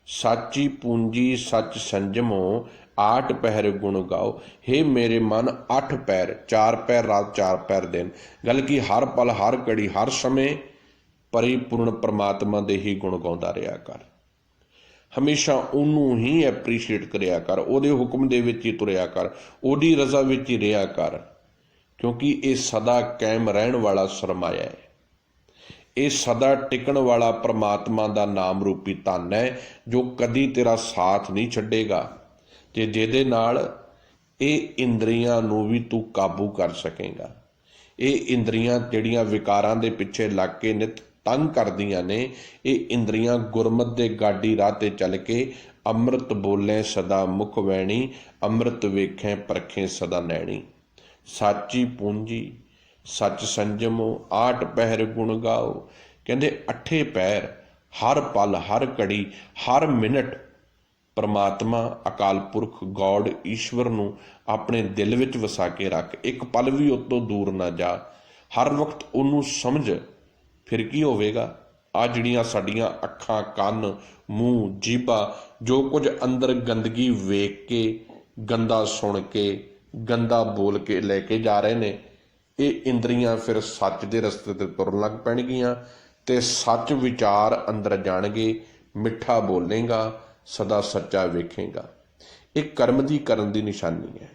ਸਾਚੀ ਪੂੰਜੀ ਸੱਚ ਸੰਜਮੋ, 8 ਪਹਿਰ ਗੁਣ ਗਾਓ। ਹੇ ਮੇਰੇ ਮਨ, 8 ਪਹਿਰ, 4 ਪਹਿਰ ਰਾਤ, 4 ਪਹਿਰ ਦਿਨ। ਗੱਲ ਕੀ, ਹਰ ਪਲ, ਹਰ ਘੜੀ, ਹਰ ਸਮੇਂ ਪਰਿਪੂਰਨ ਪਰਮਾਤਮਾ ਦੇ ਹੀ ਗੁਣ ਗਾਉਂਦਾ ਰਿਹਾ ਕਰ। ਹਮੇਸ਼ਾ ਉਹਨੂੰ ਹੀ ਐਪਰੀਸ਼ੀਏਟ ਕਰਿਆ ਕਰ, ਉਹਦੇ ਹੁਕਮ ਦੇ ਵਿੱਚ ਹੀ ਤੁਰਿਆ ਕਰ, ਉਹਦੀ ਰਜ਼ਾ ਵਿੱਚ ਹੀ ਰਿਹਾ ਕਰ, ਕਿਉਂਕਿ ਇਹ ਸਦਾ ਕਾਇਮ ਰਹਿਣ ਵਾਲਾ ਸਰਮਾਇਆ ਹੈ। ਇਹ ਸਦਾ ਟਿਕਣ ਵਾਲਾ ਪਰਮਾਤਮਾ ਦਾ ਨਾਮ ਰੂਪੀ ਧਨ ਹੈ, ਜੋ ਕਦੀ ਤੇਰਾ ਸਾਥ ਨਹੀਂ ਛੱਡੇਗਾ, ਤੇ ਜਿਹਦੇ ਨਾਲ ਇਹ ਇੰਦਰੀਆਂ ਨੂੰ ਵੀ ਤੂੰ ਕਾਬੂ ਕਰ ਸਕੇਗਾ। ਇਹ ਇੰਦਰੀਆਂ ਜਿਹੜੀਆਂ ਵਿਕਾਰਾਂ ਦੇ ਪਿੱਛੇ ਲੱਗ ਕੇ ਨਿਤ ਤੰਗ ਕਰਦੀਆਂ ਨੇ, ਇਹ ਇੰਦਰੀਆਂ ਗੁਰਮਤਿ ਦੇ ਗਾਡੀ ਰਾਹ ਤੇ ਚੱਲ ਕੇ ਅੰਮ੍ਰਿਤ ਬੋਲੇ ਸਦਾ ਮੁਖ ਵੈਣੀ, ਅੰਮ੍ਰਿਤ ਵੇਖੇ ਪਰਖੇ ਸਦਾ ਨੈਣੀ। ਸਾਚੀ ਪੂੰਜੀ ਸੱਚ ਸੰਜਮੋ, 8 ਪਹਿਰ ਗੁਣ ਗਾਓ। ਕਹਿੰਦੇ 8 ਪਹਿਰ, ਹਰ ਪਲ, ਹਰ ਘੜੀ, ਹਰ ਮਿੰਟ ਪਰਮਾਤਮਾ ਅਕਾਲ ਪੁਰਖ ਗੋਡ ਈਸ਼ਵਰ ਨੂੰ ਆਪਣੇ ਦਿਲ ਵਿੱਚ ਵਸਾ ਕੇ ਰੱਖ। ਇੱਕ ਪਲ ਵੀ ਉਹ ਤੋਂ ਦੂਰ ਨਾ ਜਾ, ਹਰ ਵਕਤ ਉਹਨੂੰ ਸਮਝ। ਫਿਰ ਕੀ ਹੋਵੇਗਾ? ਆ ਜਿਹੜੀਆਂ ਸਾਡੀਆਂ ਅੱਖਾਂ, ਕੰਨ, ਮੂੰਹ, ਜੀਭਾ, ਜੋ ਕੁਝ ਅੰਦਰ ਗੰਦਗੀ ਵੇਖ ਕੇ, ਗੰਦਾ ਸੁਣ ਕੇ, ਗੰਦਾ ਬੋਲ ਕੇ ਲੈ ਕੇ ਜਾ ਰਹੇ ਨੇ, ਇਹ ਇੰਦਰੀਆਂ ਫਿਰ ਸੱਚ ਦੇ ਰਸਤੇ ਤੇ ਤੁਰਨ ਲੱਗ ਪੈਣਗੀਆਂ, ਤੇ ਸੱਚ ਵਿਚਾਰ ਅੰਦਰ ਜਾਣਗੇ। ਮਿੱਠਾ ਬੋਲੇਗਾ, ਸਦਾ ਸੱਚਾ ਵੇਖੇਗਾ। ਇਹ ਕਰਮ ਦੀ ਕਰਨ ਦੀ ਨਿਸ਼ਾਨੀ ਹੈ।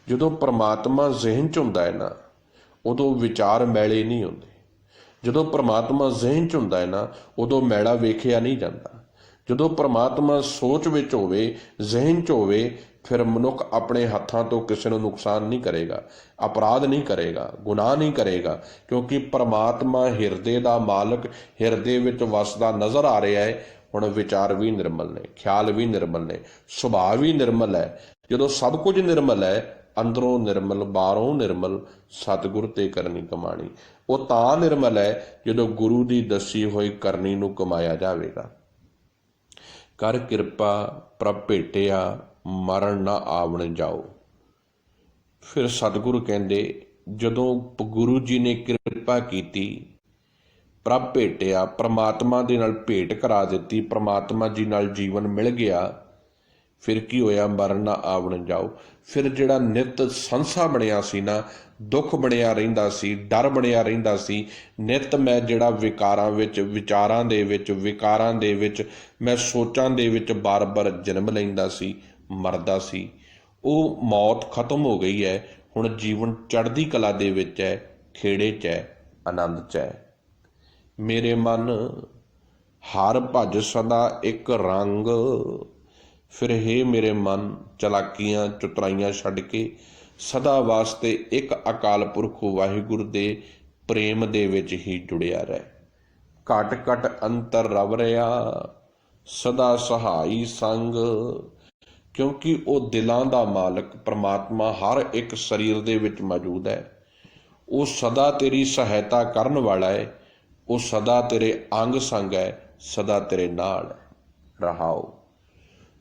ਜਦੋਂ ਪਰਮਾਤਮਾ ਜ਼ਿਹਨ 'ਚ ਹੁੰਦਾ ਹੈ ਨਾ, ਉਦੋਂ ਵਿਚਾਰ ਮੈਲੇ ਨਹੀਂ ਹੁੰਦੇ। ਜਦੋਂ ਪਰਮਾਤਮਾ ਜ਼ਿਹਨ 'ਚ ਹੁੰਦਾ ਹੈ ਨਾ, ਉਦੋਂ ਮੈਲਾ ਵੇਖਿਆ ਨਹੀਂ ਜਾਂਦਾ। ਜਦੋਂ ਪਰਮਾਤਮਾ ਸੋਚ ਵਿੱਚ ਹੋਵੇ, ਜ਼ਿਹਨ 'ਚ ਹੋਵੇ, ਫਿਰ ਮਨੁੱਖ ਆਪਣੇ ਹੱਥਾਂ ਤੋਂ ਕਿਸੇ ਨੂੰ ਨੁਕਸਾਨ ਨਹੀਂ ਕਰੇਗਾ, ਅਪਰਾਧ ਨਹੀਂ ਕਰੇਗਾ, ਗੁਨਾਹ ਨਹੀਂ ਕਰੇਗਾ, ਕਿਉਂਕਿ ਪਰਮਾਤਮਾ ਹਿਰਦੇ ਦਾ ਮਾਲਕ ਹਿਰਦੇ ਵਿੱਚ ਵਸਦਾ ਨਜ਼ਰ ਆ ਰਿਹਾ ਹੈ। ਹੁਣ ਵਿਚਾਰ ਵੀ ਨਿਰਮਲ ਨੇ, ਖਿਆਲ ਵੀ ਨਿਰਮਲ ਨੇ, ਸੁਭਾਅ ਵੀ ਨਿਰਮਲ ਹੈ। ਜਦੋਂ ਸਭ ਕੁਝ ਨਿਰਮਲ ਹੈ, ਅੰਦਰੋਂ ਨਿਰਮਲ, ਬਾਹਰੋਂ ਨਿਰਮਲ, ਸਤਿਗੁਰ ਤੇ ਕਰਨੀ ਕਮਾਣੀ। ਉਹ ਤਾਂ ਨਿਰਮਲ ਹੈ ਜਦੋਂ ਗੁਰੂ ਦੀ ਦੱਸੀ ਹੋਈ ਕਰਨੀ ਨੂੰ ਕਮਾਇਆ ਜਾਵੇਗਾ। ਕਰ ਕਿਰਪਾ ਪ੍ਰਭ ਭੇਟਿਆ, ਮਰਨ ਨਾ ਆਵਣ ਜਾਓ। ਫਿਰ ਸਤਿਗੁਰੂ ਕਹਿੰਦੇ, ਜਦੋਂ ਗੁਰੂ ਜੀ ਨੇ ਕਿਰਪਾ ਕੀਤੀ, ਪ੍ਰਭ ਭੇਟਿਆ, ਪਰਮਾਤਮਾ ਦੇ ਨਾਲ ਭੇਟ ਕਰਾ ਦਿੱਤੀ, ਪਰਮਾਤਮਾ ਜੀ ਨਾਲ ਜੀਵਨ ਮਿਲ ਗਿਆ, ਫਿਰ ਕੀ ਹੋਇਆ? ਮਰਨ ਨਾ ਆਵਣ ਜਾਓ। ਫਿਰ ਜਿਹੜਾ ਨਿਤ ਸੰਸਾ ਬਣਿਆ ਸੀ ਨਾ, ਦੁੱਖ ਬਣਿਆ ਰਹਿੰਦਾ ਸੀ, ਡਰ ਬਣਿਆ ਰਹਿੰਦਾ ਸੀ, ਨਿਤ ਮੈਂ ਜਿਹੜਾ ਵਿਕਾਰਾਂ ਵਿੱਚ, ਵਿਚਾਰਾਂ ਦੇ ਵਿੱਚ, ਵਿਕਾਰਾਂ ਦੇ ਵਿੱਚ, ਮੈਂ ਸੋਚਾਂ ਦੇ ਵਿੱਚ ਬਾਰ-ਬਾਰ ਜਨਮ ਲੈਂਦਾ ਸੀ, ਮਰਦਾ ਸੀ, ਉਹ ਮੌਤ ਖਤਮ ਹੋ ਗਈ ਹੈ। ਹੁਣ ਜੀਵਨ ਚੜ੍ਹਦੀ ਕਲਾ ਦੇ ਵਿੱਚ ਹੈ, ਖੇੜੇ 'ਚ ਹੈ, ਆਨੰਦ 'ਚ ਹੈ। ਮੇਰੇ ਮਨ, ਹਰ ਭਜ ਸਦਾ ਇੱਕ ਰੰਗ। ਫਿਰ ਹੇ ਮੇਰੇ ਮਨ, ਚਲਾਕੀਆਂ ਚਤੁਰਾਈਆਂ ਛੱਡ ਕੇ ਸਦਾ ਵਾਸਤੇ ਇੱਕ ਅਕਾਲ ਪੁਰਖ ਵਾਹਿਗੁਰੂ ਦੇ ਪ੍ਰੇਮ ਦੇ ਵਿੱਚ ਹੀ ਜੁੜਿਆ ਰਹਿ। ਘਟ ਘਟ ਅੰਤਰ ਰਵ ਰਿਹਾ, ਸਦਾ ਸਹਾਈ ਸੰਗ। ਕਿਉਂਕਿ ਉਹ ਦਿਲਾਂ ਦਾ ਮਾਲਕ ਪਰਮਾਤਮਾ ਹਰ ਇੱਕ ਸਰੀਰ ਦੇ ਵਿੱਚ ਮੌਜੂਦ ਹੈ। ਉਹ ਸਦਾ ਤੇਰੀ ਸਹਾਇਤਾ ਕਰਨ ਵਾਲਾ ਹੈ, ਉਹ ਸਦਾ ਤੇਰੇ ਅੰਗ ਸੰਗ ਹੈ, ਸਦਾ ਤੇਰੇ ਨਾਲ ਰਹਾਓ।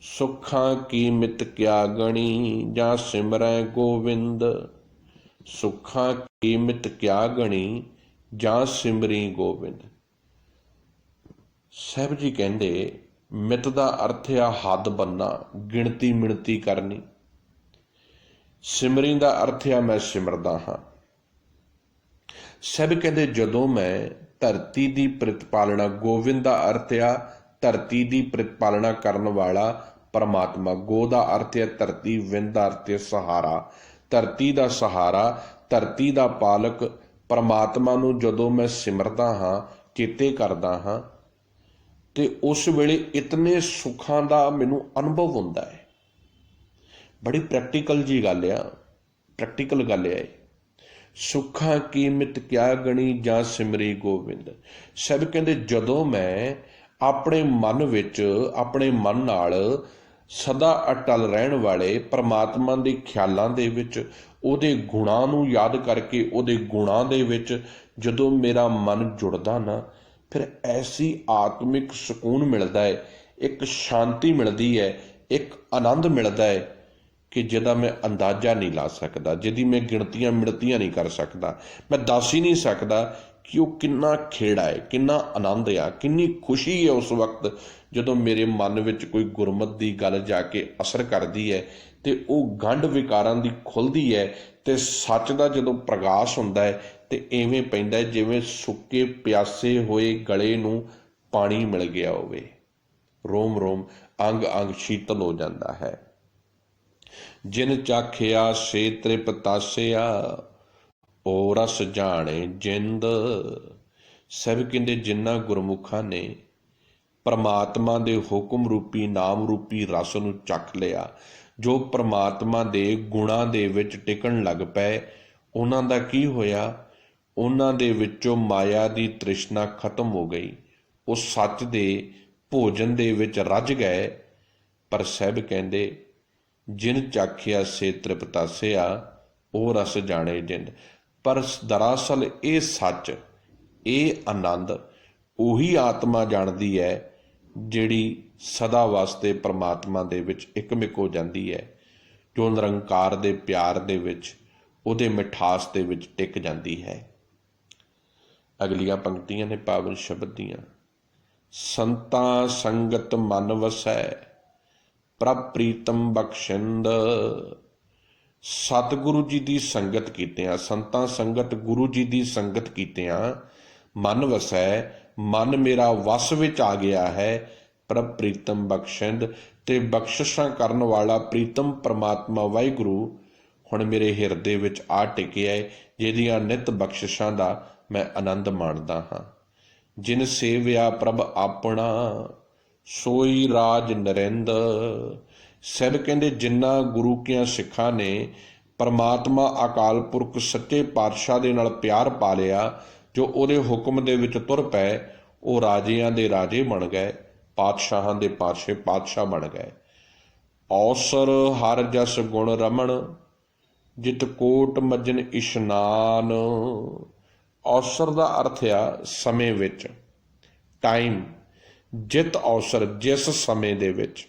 ਸੁੱਖਾਂ ਕੀ ਮਿਤ ਕਿਆ ਗਣੀ, ਜਾਂ ਸਿਮਰੈ ਗੋਵਿੰਦ। ਸੁੱਖਾਂ ਕੀ ਮਿਤ ਕਿਆ ਗਣੀ, ਜਾਂ ਸਿਮਰੀ ਗੋਬਿੰਦ। ਸਾਹਿਬ ਜੀ ਕਹਿੰਦੇ, ਮਿਤ ਦਾ ਅਰਥ ਆ ਹੱਦ ਬੰਨਾ, ਗਿਣਤੀ ਮਿਣਤੀ ਕਰਨੀ। ਸਿਮਰੀ ਦਾ ਅਰਥ ਆ ਮੈਂ ਸਿਮਰਦਾ ਹਾਂ। ਸਾਹਿਬ ਕਹਿੰਦੇ, ਜਦੋਂ ਮੈਂ ਧਰਤੀ ਦੀ ਪ੍ਰਤਿਪਾਲਨਾ, ਗੋਵਿੰਦ ਦਾ ਅਰਥ ਆ ਧਰਤੀ ਦੀ ਪ੍ਰਤਿਪਾਲਨਾ ਕਰਨ ਵਾਲਾ ਪਰਮਾਤਮਾ। ਗੋ ਦਾ ਅਰਥ ਹੈ ਧਰਤੀ, ਵਿੰਦ ਦਾ ਅਰਥ ਹੈ ਸਹਾਰਾ। ਧਰਤੀ ਦਾ ਸਹਾਰਾ, ਧਰਤੀ ਦਾ ਪਾਲਕ ਪਰਮਾਤਮਾ ਨੂੰ ਜਦੋਂ ਮੈਂ ਸਿਮਰਦਾ ਹਾਂ, ਚੇਤੇ ਕਰਦਾ ਹਾਂ, ਤੇ ਉਸ ਵੇਲੇ ਇਤਨੇ ਸੁੱਖਾਂ ਦਾ ਮੈਨੂੰ ਅਨੁਭਵ ਹੁੰਦਾ ਹੈ। ਬੜੀ ਪ੍ਰੈਕਟੀਕਲ ਜੀ ਗੱਲ ਆ, ਪ੍ਰੈਕਟੀਕਲ ਗੱਲ ਹੈ। ਸੁੱਖਾਂ ਕੀ ਮਿਤ ਕਿਆ ਗਣੀ, ਜਾਂ ਸਿਮਰੀ ਗੋਬਿੰਦ। ਸਭ ਕਹਿੰਦੇ, ਜਦੋਂ ਮੈਂ ਆਪਣੇ ਮਨ ਵਿੱਚ, ਆਪਣੇ ਮਨ ਨਾਲ ਸਦਾ ਅਟਲ ਰਹਿਣ ਵਾਲੇ ਪਰਮਾਤਮਾ ਦੇ ਖਿਆਲਾਂ ਦੇ ਵਿੱਚ, ਉਹਦੇ ਗੁਣਾਂ ਨੂੰ ਯਾਦ ਕਰਕੇ, ਉਹਦੇ ਗੁਣਾਂ ਦੇ ਵਿੱਚ ਜਦੋਂ ਮੇਰਾ ਮਨ ਜੁੜਦਾ ਨਾ, ਫਿਰ ਐਸੀ ਆਤਮਿਕ ਸਕੂਨ ਮਿਲਦਾ ਹੈ, ਇੱਕ ਸ਼ਾਂਤੀ ਮਿਲਦੀ ਹੈ ਇੱਕ ਆਨੰਦ ਮਿਲਦਾ ਹੈ ਕਿ ਜਿਹਦਾ ਮੈਂ ਅੰਦਾਜ਼ਾ ਨਹੀਂ ਲਾ ਸਕਦਾ, ਜਿਹਦੀ ਮੈਂ ਗਿਣਤੀਆਂ ਮਿਣਤੀਆਂ ਨਹੀਂ ਕਰ ਸਕਦਾ। ਮੈਂ ਦੱਸ ਹੀ ਨਹੀਂ ਸਕਦਾ ਕਿ ਉਹ ਕਿੰਨਾ ਖੇੜਾ ਹੈ, ਕਿੰਨਾ ਆਨੰਦ ਆ, ਕਿੰਨੀ ਖੁਸ਼ੀ ਹੈ ਉਸ ਵਕਤ ਜਦੋਂ ਮੇਰੇ ਮਨ ਵਿੱਚ ਕੋਈ ਗੁਰਮਤਿ ਦੀ ਗੱਲ ਜਾ ਕੇ ਅਸਰ ਕਰਦੀ ਹੈ ਅਤੇ ਉਹ ਗੰਢ ਵਿਕਾਰਾਂ ਦੀ ਖੁੱਲ੍ਹਦੀ ਹੈ ਅਤੇ ਸੱਚ ਦਾ ਜਦੋਂ ਪ੍ਰਗਾਸ਼ ਹੁੰਦਾ ਹੈ ਅਤੇ ਇਵੇਂ ਪੈਂਦਾ ਜਿਵੇਂ ਸੁੱਕੇ ਪਿਆਸੇ ਹੋਏ ਗਲੇ ਨੂੰ ਪਾਣੀ ਮਿਲ ਗਿਆ ਹੋਵੇ। ਰੋਮ ਰੋਮ ਅੰਗ ਅੰਗ ਸ਼ੀਤਲ ਹੋ ਜਾਂਦਾ ਹੈ। ਜਿਨ ਚਾਖਿਆ ਸੇ ਤ੍ਰਿਪਤਾਸਿਆ, ਓ ਰਸ ਜਾਣੇ ਜਿੰਦ। ਸਾਹਿਬ ਕਹਿੰਦੇ ਜਿਨ੍ਹਾਂ ਗੁਰਮੁਖਾਂ ਨੇ ਪਰਮਾਤਮਾ ਦੇ ਹੁਕਮ ਰੂਪੀ ਨਾਮ ਰੂਪੀ ਰਸ ਨੂੰ ਚੱਖ ਲਿਆ, ਜੋ ਪਰਮਾਤਮਾ ਦੇ ਗੁਣਾਂ ਦੇ ਵਿੱਚ ਟਿਕਣ ਲੱਗ ਪਏ, ਉਹਨਾਂ ਦਾ ਕੀ ਹੋਇਆ? ਉਹਨਾਂ ਦੇ ਵਿੱਚੋਂ ਮਾਇਆ ਦੀ ਤ੍ਰਿਸ਼ਨਾ ਖਤਮ ਹੋ ਗਈ। ਉਹ ਸੱਚ ਦੇ ਭੋਜਨ ਦੇ ਵਿੱਚ ਰੱਜ ਗਏ। ਪਰ ਸਾਹਿਬ ਕਹਿੰਦੇ ਜਿਨ ਚਾਖਿਆ ਸੇ ਤ੍ਰਿਪਤਾਸਿਆ, ਉਹ ਰਸ ਜਾਣੇ ਜਿੰਦ। ਪਰ ਦਰਅਸਲ ਇਹ ਸੱਚ, ਇਹ ਆਨੰਦ ਉਹੀ ਆਤਮਾ ਜਾਣਦੀ ਹੈ ਜਿਹੜੀ ਸਦਾ ਵਾਸਤੇ ਪਰਮਾਤਮਾ ਦੇ ਵਿੱਚ ਇੱਕਮਿਕ ਹੋ ਜਾਂਦੀ ਹੈ, ਜੋ ਨਿਰੰਕਾਰ ਦੇ ਪਿਆਰ ਦੇ ਵਿੱਚ, ਉਹਦੇ ਮਿਠਾਸ ਦੇ ਵਿੱਚ ਟਿਕ ਜਾਂਦੀ ਹੈ। ਅਗਲੀਆਂ ਪੰਕਤੀਆਂ ਨੇ ਪਾਵਨ ਸ਼ਬਦ ਦੀਆਂ। ਸੰਤਾਂ ਸੰਗਤ ਮਨ ਵਸੈ, ਪ੍ਰਭ ਪ੍ਰੀਤਮ ਬਖਸ਼ਿੰਦ। ਸਤਿਗੁਰੂ ਜੀ ਦੀ ਸੰਗਤ ਕੀਤਿਆਂ, ਸੰਤਾਂ ਸੰਗਤ ਗੁਰੂ ਜੀ ਦੀ ਸੰਗਤ ਕੀਤਿਆਂ ਮਨ ਵਸੈ, ਮਨ ਮੇਰਾ ਵਸ ਵਿੱਚ ਆ ਗਿਆ ਹੈ। ਪ੍ਰਭ ਪ੍ਰੀਤਮ ਬਖਸ਼ਿੰਦ, ਤੇ ਬਖਸ਼ਿਸ਼ਾਂ ਕਰਨ ਵਾਲਾ ਪ੍ਰੀਤਮ ਪਰਮਾਤਮਾ ਵਾਹਿਗੁਰੂ ਹੁਣ ਮੇਰੇ ਹਿਰਦੇ ਵਿੱਚ ਆ ਟਿਕਿਆ ਹੈ, ਜਿਹਦੀਆਂ ਨਿਤ ਬਖਸ਼ਿਸ਼ਾਂ ਦਾ ਮੈਂ ਆਨੰਦ ਮਾਣਦਾ ਹਾਂ। ਜਿਨ ਸੇਵਿਆ ਪ੍ਰਭ ਆਪਣਾ, ਸੋਈ ਰਾਜ ਨਰਿੰਦ। ਸਾਹਿਬ ਕਹਿੰਦੇ ਜਿਨ੍ਹਾਂ ਗੁਰੂ ਕਿਆਂ ਸਿੱਖਾਂ ਨੇ ਪਰਮਾਤਮਾ ਅਕਾਲ ਪੁਰਖ ਸੱਚੇ ਪਾਤਸ਼ਾਹ ਦੇ ਨਾਲ ਪਿਆਰ ਪਾ ਲਿਆ, ਜੋ ਉਹਦੇ ਹੁਕਮ ਦੇ ਵਿੱਚ ਤੁਰ ਪਏ, ਉਹ ਰਾਜਿਆਂ ਦੇ ਰਾਜੇ ਬਣ ਗਏ, ਪਾਤਸ਼ਾਹਾਂ ਦੇ ਪਾਤਸ਼ਾਹ ਬਣ ਗਏ। ਔਸਰ ਹਰ ਜਸ ਗੁਣ ਰਮਣ, ਜਿਤ ਕੋਟ ਮਜਨ ਇਸ਼ਨਾਨ। ਔਸਰ ਦਾ ਅਰਥ ਆ ਸਮੇਂ ਵਿੱਚ, ਟਾਈਮ। ਜਿਤ ਔਸਰ, ਜਿਸ ਸਮੇਂ ਦੇ ਵਿੱਚ।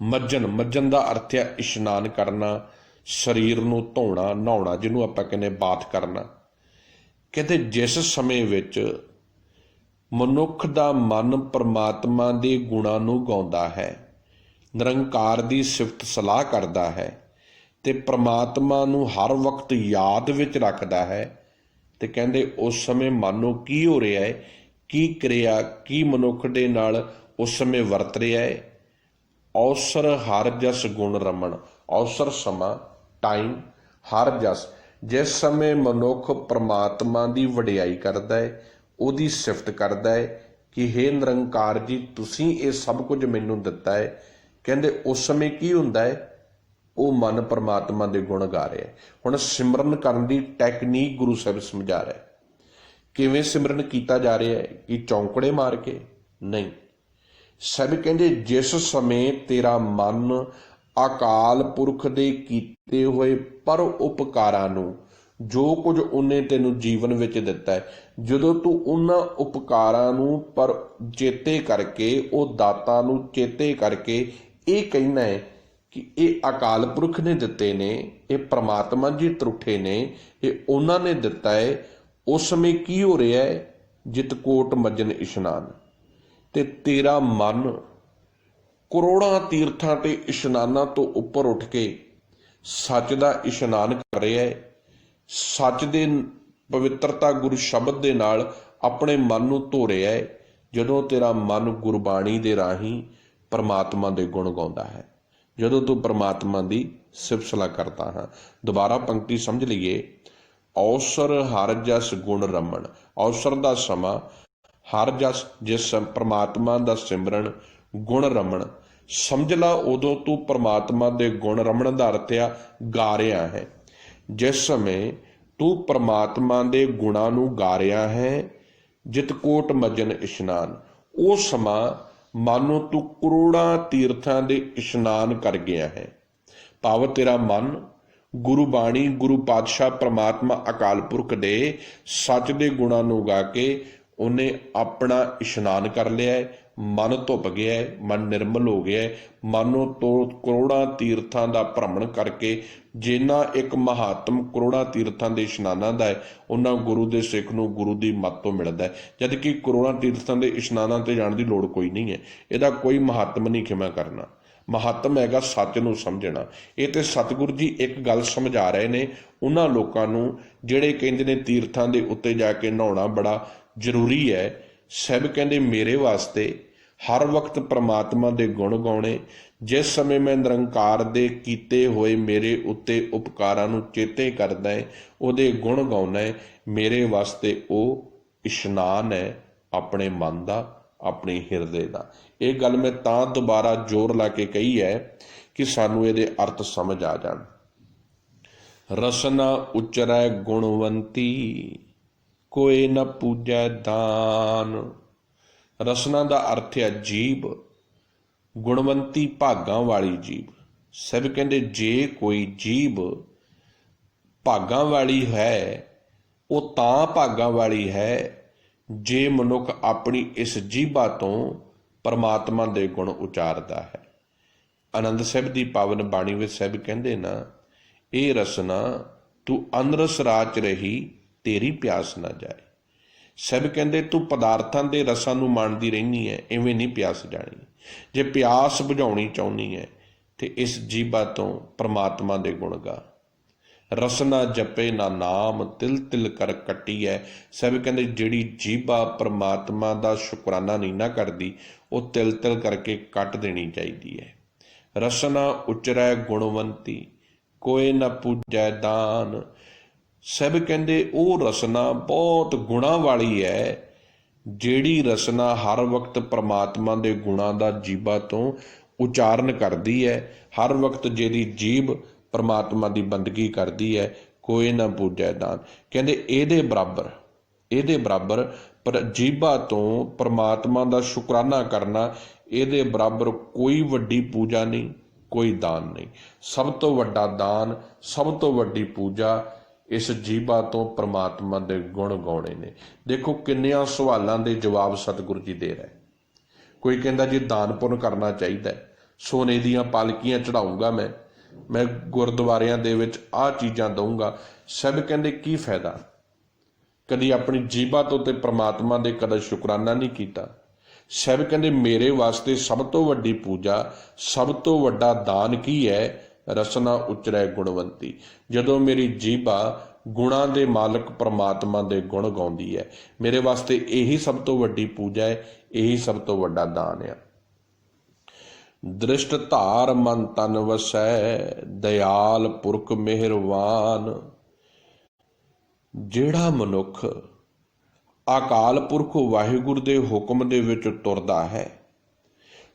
ਮੱਜਨ, ਮੱਜਨ ਦਾ ਅਰਥ ਆ ਇਸ਼ਨਾਨ ਕਰਨਾ, ਸਰੀਰ ਨੂੰ ਧੋਣਾ, ਨਹਾਉਣਾ, ਜਿਹਨੂੰ ਆਪਾਂ ਕਹਿੰਦੇ ਬਾਥ ਕਰਨਾ। ਕਹਿੰਦੇ ਜਿਸ ਸਮੇਂ ਵਿੱਚ ਮਨੁੱਖ ਦਾ ਮਨ ਪਰਮਾਤਮਾ ਦੇ ਗੁਣਾਂ ਨੂੰ ਗਾਉਂਦਾ ਹੈ, ਨਿਰੰਕਾਰ ਦੀ ਸਿਫਤ ਸਲਾਹ ਕਰਦਾ ਹੈ ਤੇ ਪਰਮਾਤਮਾ ਨੂੰ ਹਰ ਵਕਤ ਯਾਦ ਵਿੱਚ ਰੱਖਦਾ ਹੈ, ਤੇ ਕਹਿੰਦੇ ਉਸ ਸਮੇਂ ਮਨ ਨੂੰ ਕੀ ਹੋ ਰਿਹਾ ਹੈ, ਕੀ ਕਿਰਿਆ, ਕੀ ਮਨੁੱਖ ਦੇ ਨਾਲ ਉਸ ਸਮੇਂ ਵਰਤ ਰਿਹਾ ਹੈ। ਔਸਰ ਹਰ ਜਸ ਗੁਣ ਰਮਣ। ਔਸਰ ਸਮਾਂ, ਟਾਈਮ, ਹਰ ਜਸ, ਜਿਸ ਸਮੇਂ ਮਨੁੱਖ ਪਰਮਾਤਮਾ ਦੀ ਵਡਿਆਈ ਕਰਦਾ ਹੈ, ਉਹਦੀ ਸਿਫਤ ਕਰਦਾ ਹੈ ਕਿ ਹੇ ਨਿਰੰਕਾਰ ਜੀ ਤੁਸੀਂ ਇਹ ਸਭ ਕੁਝ ਮੈਨੂੰ ਦਿੱਤਾ ਹੈ। ਕਹਿੰਦੇ ਉਸ ਸਮੇਂ ਕੀ ਹੁੰਦਾ ਹੈ? ਉਹ ਮਨ ਪਰਮਾਤਮਾ ਦੇ ਗੁਣ ਗਾ ਰਿਹਾ ਹੈ। ਹੁਣ ਸਿਮਰਨ ਕਰਨ ਦੀ ਟੈਕਨੀਕ ਗੁਰੂ ਸਾਹਿਬ ਸਮਝਾ ਰਿਹਾ। ਕਿਵੇਂ ਸਿਮਰਨ ਕੀਤਾ ਜਾ ਰਿਹਾ ਹੈ? ਕਿ ਚੌਂਕੜੇ ਮਾਰ ਕੇ? ਨਹੀਂ। ਸਾਹਿਬ ਕਹਿੰਦੇ ਜਿਸ ਸਮੇਂ ਤੇਰਾ ਮਨ ਅਕਾਲ ਪੁਰਖ ਦੇ ਕੀਤੇ ਹੋਏ ਪਰ ਉਪਕਾਰਾਂ ਨੂੰ, ਜੋ ਕੁਝ ਉਹਨੇ ਤੈਨੂੰ ਜੀਵਨ ਵਿੱਚ ਦਿੱਤਾ ਹੈ, ਜਦੋਂ ਤੂੰ ਉਹਨਾਂ ਉਪਕਾਰਾਂ ਨੂੰ ਪਰ ਚੇਤੇ ਕਰਕੇ, ਉਹ ਦਾਤਾ ਨੂੰ ਚੇਤੇ ਕਰਕੇ ਇਹ ਕਹਿਣਾ ਹੈ ਕਿ ਇਹ ਅਕਾਲ ਪੁਰਖ ਨੇ ਦਿੱਤੇ ਨੇ, ਇਹ ਪ੍ਰਮਾਤਮਾ ਜੀ ਤਰੁੱਠੇ ਨੇ, ਇਹ ਉਹਨਾਂ ਨੇ ਦਿੱਤਾ ਹੈ। ਉਸ ਸਮੇਂ ਕੀ ਹੋ ਰਿਹਾ ਹੈ? ਜਿਤ ਕੋਟ ਮਜਨ ਇਸ਼ਨਾਨ। ਤੇ ਤੇਰਾ ਮਨ ਕਰੋੜਾਂ ਤੀਰਥਾਂ ਤੇ ਇਸ਼ਨਾਨਾਂ ਤੋਂ ਉੱਪਰ ਉੱਠ ਕੇ ਸੱਚ ਦਾ ਇਸ਼ਨਾਨ ਕਰ ਰਿਹਾ ਹੈ। ਸੱਚ ਦੇ ਪਵਿੱਤਰਤਾ ਗੁਰੂ ਸ਼ਬਦ ਦੇ ਨਾਲ ਆਪਣੇ ਮਨ ਨੂੰ ਧੋ ਰਿਹਾ ਹੈ। ਜਦੋਂ ਤੇਰਾ ਮਨ ਗੁਰਬਾਣੀ ਦੇ ਰਾਹੀਂ ਪਰਮਾਤਮਾ ਦੇ ਗੁਣ ਗਾਉਂਦਾ ਹੈ, ਜਦੋਂ ਤੂੰ ਪਰਮਾਤਮਾ ਦੀ ਸਿਫਤ ਸਲਾਹ ਕਰਦਾ ਹਾਂ। ਦੁਬਾਰਾ ਪੰਕਤੀ ਸਮਝ ਲਈਏ। ਔਸਰ ਹਰ ਜਸ ਗੁਣ ਰਮਣ। ਔਸਰ ਦਾ ਸਮਾਂ, ਹਰ ਜਸ ਜਿਸ ਪਰਮਾਤਮਾ ਦਾ ਸਿਮਰਨ, ਗੁਣ ਰਮਣ। ਸਮਝ ਲਾ ਉਦੋਂ ਤੂੰ ਪਰਮਾਤਮਾ ਦੇ ਗੁਣ ਰਮਣ ਦਾ ਅਰਥ ਆ ਗਾ ਰਿਹਾ ਹੈ। ਜਿਸ ਸਮੇਂ ਤੂੰ ਪਰਮਾਤਮਾ ਦੇ ਗੁਣਾਂ ਨੂੰ ਗਾ ਰਿਹਾ ਹੈ, ਜਿਤ ਕੋਟ ਮਜਨ ਇਸ਼ਨਾਨ, ਉਹ ਸਮਾਂ ਮਾਨੋ ਤੂੰ ਕਰੋੜਾਂ ਤੀਰਥਾਂ ਦੇ ਇਸ਼ਨਾਨ ਕਰ ਗਿਆ ਹੈ। ਭਾਵ ਤੇਰਾ ਮਨ ਗੁਰੂ ਬਾਣੀ, ਗੁਰੂ ਪਾਤਸ਼ਾਹ ਪਰਮਾਤਮਾ ਅਕਾਲ ਪੁਰਖ ਦੇ ਸੱਚ ਦੇ ਗੁਣਾਂ ਨੂੰ ਗਾ ਕੇ ਉਹਨੇ ਆਪਣਾ ਇਸ਼ਨਾਨ ਕਰ ਲਿਆ ਹੈ, ਮਨ ਧੁੱਪ ਗਿਆ ਹੈ, ਮਨ ਨਿਰਮਲ ਹੋ ਗਿਆ ਹੈ। ਮਨੋਂ ਤੋਂ ਕਰੋੜਾਂ ਤੀਰਥਾਂ ਦਾ ਭ੍ਰਮਣ ਕਰਕੇ ਜਿੰਨਾ ਇੱਕ ਮਹਾਤਮ ਕਰੋੜਾਂ ਤੀਰਥਾਂ ਦੇ ਇਸ਼ਨਾਨਾਂ ਦਾ ਹੈ, ਉਹਨਾਂ ਗੁਰੂ ਦੇ ਸਿੱਖ ਨੂੰ ਗੁਰੂ ਦੀ ਮੱਤ ਤੋਂ ਮਿਲਦਾ ਹੈ। ਜਦ ਕਿ ਕਰੋੜਾਂ ਤੀਰਥਾਂ ਦੇ ਇਸ਼ਨਾਨਾਂ ਤੇ ਜਾਣ ਦੀ ਲੋੜ ਕੋਈ ਨਹੀਂ ਹੈ। ਇਹਦਾ ਕੋਈ ਮਹਾਤਮ ਨਹੀਂ ਖਿਮਾ ਕਰਨਾ। ਮਹੱਤਵ ਹੈਗਾ ਸੱਚ ਨੂੰ ਸਮਝਣਾ। ਇਹ ਤੇ ਸਤਿਗੁਰੂ ਜੀ ਇੱਕ ਗੱਲ ਸਮਝਾ ਰਹੇ ਨੇ ਉਹਨਾਂ ਲੋਕਾਂ ਨੂੰ ਜਿਹੜੇ ਕਹਿੰਦੇ ਨੇ ਤੀਰਥਾਂ ਦੇ ਉੱਤੇ ਜਾ ਕੇ ਨਹਾਉਣਾ ਬੜਾ ਜ਼ਰੂਰੀ ਹੈ। ਸਾਹਿਬ ਕਹਿੰਦੇ ਮੇਰੇ ਵਾਸਤੇ ਹਰ ਵਕਤ ਪ੍ਰਮਾਤਮਾ ਦੇ ਗੁਣ ਗਾਉਣੇ, ਜਿਸ ਸਮੇਂ ਮੈਂ ਨਿਰੰਕਾਰ ਦੇ ਕੀਤੇ ਹੋਏ ਮੇਰੇ ਉੱਤੇ ਉਪਕਾਰਾਂ ਨੂੰ ਚੇਤੇ ਕਰਦਾ ਹੈ, ਉਹਦੇ ਗੁਣ ਗਾਉਣਾ ਹੈ, ਮੇਰੇ ਵਾਸਤੇ ਉਹ ਇਸ਼ਨਾਨ ਹੈ ਆਪਣੇ ਮਨ ਦਾ, ਆਪਣੇ ਹਿਰਦੇ ਦਾ। ਇਹ ਗੱਲ ਮੈਂ ਤਾਂ ਦੁਬਾਰਾ ਜ਼ੋਰ ਲਾ ਕੇ ਕਹੀ ਹੈ ਕਿ ਸਾਨੂੰ ਇਹਦੇ ਅਰਥ ਸਮਝ ਆ ਜਾਣ। ਰਸਨਾ ਉਚਰੈ ਗੁਣਵੰਤੀ, ਕੋਏ ਨਾ ਪੂਜੈ ਦਾਨ। ਰਸਨਾ ਦਾ ਅਰਥ ਹੈ ਜੀਭ, ਗੁਣਵੰਤੀ ਭਾਗਾਂ ਵਾਲੀ ਜੀਭ। ਸਭ ਕਹਿੰਦੇ ਜੇ ਕੋਈ ਜੀਭ ਭਾਗਾਂ ਵਾਲੀ ਹੈ, ਉਹ ਤਾਂ ਭਾਗਾਂ ਵਾਲੀ ਹੈ ਜੇ ਮਨੁੱਖ ਆਪਣੀ ਇਸ ਜੀਭਾ ਤੋਂ ਪਰਮਾਤਮਾ ਦੇ ਗੁਣ ਉਚਾਰਦਾ ਹੈ। ਆਨੰਦ ਸਾਹਿਬ ਦੀ ਪਾਵਨ ਬਾਣੀ ਵਿੱਚ ਸਾਹਿਬ ਕਹਿੰਦੇ ਨਾ, ਇਹ ਰਸਨਾ ਤੂੰ ਅਨਰਸ ਰਾਚ ਰਹੀ, ਤੇਰੀ ਪਿਆਸ ਨਾ ਜਾਏ। ਸਭ ਕਹਿੰਦੇ ਤੂੰ ਪਦਾਰਥਾਂ ਦੇ ਰਸਾਂ ਨੂੰ ਮਾਣਦੀ ਰਹਿੰਦੀ ਹੈ, ਇਵੇਂ ਨਹੀਂ ਪਿਆਸ ਜਾਣੀ। ਜੇ ਪਿਆਸ ਬੁਝਾਉਣੀ ਚਾਹੁੰਦੀ ਹੈ ਤੇ ਇਸ ਜੀਭਾ ਤੋਂ ਪਰਮਾਤਮਾ ਦੇ ਗੁਣ ਗਾ। ਰਸਨਾ ਜਪੇ ਨਾ ਨਾਮ, ਤਿਲ ਤਿਲ ਕਰ ਕੱਟੀ ਹੈ। ਸਭ ਕਹਿੰਦੇ ਜਿਹੜੀ ਜੀਭਾ ਪਰਮਾਤਮਾ ਦਾ ਸ਼ੁਕਰਾਨਾ ਨਹੀਂ ਨਾ ਕਰਦੀ, ਉਹ ਤਿਲ ਤਿਲ ਕਰਕੇ ਕੱਟ ਦੇਣੀ ਚਾਹੀਦੀ ਹੈ। ਰਸਨਾ ਉਚਰੈ ਗੁਣਵੰਤੀ, ਕੋਏ ਨਾ ਪੂਜੈ ਦਾਨ। ਸਭ ਕਹਿੰਦੇ ਉਹ ਰਸਨਾ ਬਹੁਤ ਗੁਣਾਂ ਵਾਲੀ ਹੈ, ਜਿਹੜੀ ਰਸਨਾ ਹਰ ਵਕਤ ਪਰਮਾਤਮਾ ਦੇ ਗੁਣਾਂ ਦਾ ਜੀਭਾ ਤੋਂ ਉਚਾਰਨ ਕਰਦੀ ਹੈ। ਹਰ ਵਕਤ ਜਿਹਦੀ ਜੀਭ ਪਰਮਾਤਮਾ ਦੀ ਬੰਦਗੀ ਕਰਦੀ ਹੈ, ਕੋਏ ਨਾ ਪੂਜੈ ਦਾਨ। ਕਹਿੰਦੇ ਇਹਦੇ ਬਰਾਬਰ ਪਰ ਜੀਭਾ ਤੋਂ ਪਰਮਾਤਮਾ ਦਾ ਸ਼ੁਕਰਾਨਾ ਕਰਨਾ, ਇਹਦੇ ਬਰਾਬਰ ਕੋਈ ਵੱਡੀ ਪੂਜਾ ਨਹੀਂ, ਕੋਈ ਦਾਨ ਨਹੀਂ। ਸਭ ਤੋਂ ਵੱਡਾ ਦਾਨ, ਸਭ ਤੋਂ ਵੱਡੀ ਪੂਜਾ ਇਸ ਜੀਭਾ ਤੋਂ ਪਰਮਾਤਮਾ ਦੇ ਗੁਣ ਗਾਉਣੇ ਨੇ। ਦੇਖੋ ਕਿੰਨਿਆਂ ਸਵਾਲਾਂ ਦੇ ਜਵਾਬ ਸਤਿਗੁਰੂ ਜੀ ਦੇ ਰਹੇ। ਕੋਈ ਕਹਿੰਦਾ ਜੀ ਦਾਨ ਪੁੰਨ ਕਰਨਾ ਚਾਹੀਦਾ, ਸੋਨੇ ਦੀਆਂ ਪਾਲਕੀਆਂ ਚੜਾਊਂਗਾ ਮੈਂ ਗੁਰਦੁਆਰਿਆਂ ਦੇ ਵਿੱਚ ਆਹ ਚੀਜ਼ਾਂ ਦਊਂਗਾ। ਸਭ ਕਹਿੰਦੇ ਕੀ ਫਾਇਦਾ? ਕਦੀ ਆਪਣੀ ਜੀਭਾ ਤੋਂ ਤੇ ਪਰਮਾਤਮਾ ਦੇ ਕਦੇ ਸ਼ੁਕਰਾਨਾ ਨਹੀਂ ਕੀਤਾ। ਸਭ ਕਹਿੰਦੇ ਮੇਰੇ ਵਾਸਤੇ ਸਭ ਤੋਂ ਵੱਡੀ ਪੂਜਾ, ਸਭ ਤੋਂ ਵੱਡਾ ਦਾਨ ਕੀ ਹੈ? ਰਸਨਾ ਉਚਰੈ ਗੁਣਵੰਤੀ। ਜਦੋਂ ਮੇਰੀ ਜੀਭਾ ਗੁਣਾਂ ਦੇ ਮਾਲਕ ਪਰਮਾਤਮਾ ਦੇ ਗੁਣ ਗਾਉਂਦੀ ਹੈ, ਮੇਰੇ ਵਾਸਤੇ ਇਹੀ ਸਭ ਤੋਂ ਵੱਡੀ ਪੂਜਾ ਹੈ, ਇਹੀ ਸਭ ਤੋਂ ਵੱਡਾ ਦਾਨ ਹੈ। ਦ੍ਰਿਸ਼ਟ ਧਾਰ ਮਨ ਤਨ ਵਸੈ, ਦਇਆਲ ਪੁਰਖ ਮਿਹਰਵਾਨ। ਜਿਹੜਾ ਮਨੁੱਖ ਅਕਾਲ ਪੁਰਖ ਵਾਹਿਗੁਰੂ ਦੇ ਹੁਕਮ ਦੇ ਵਿੱਚ ਤੁਰਦਾ ਹੈ,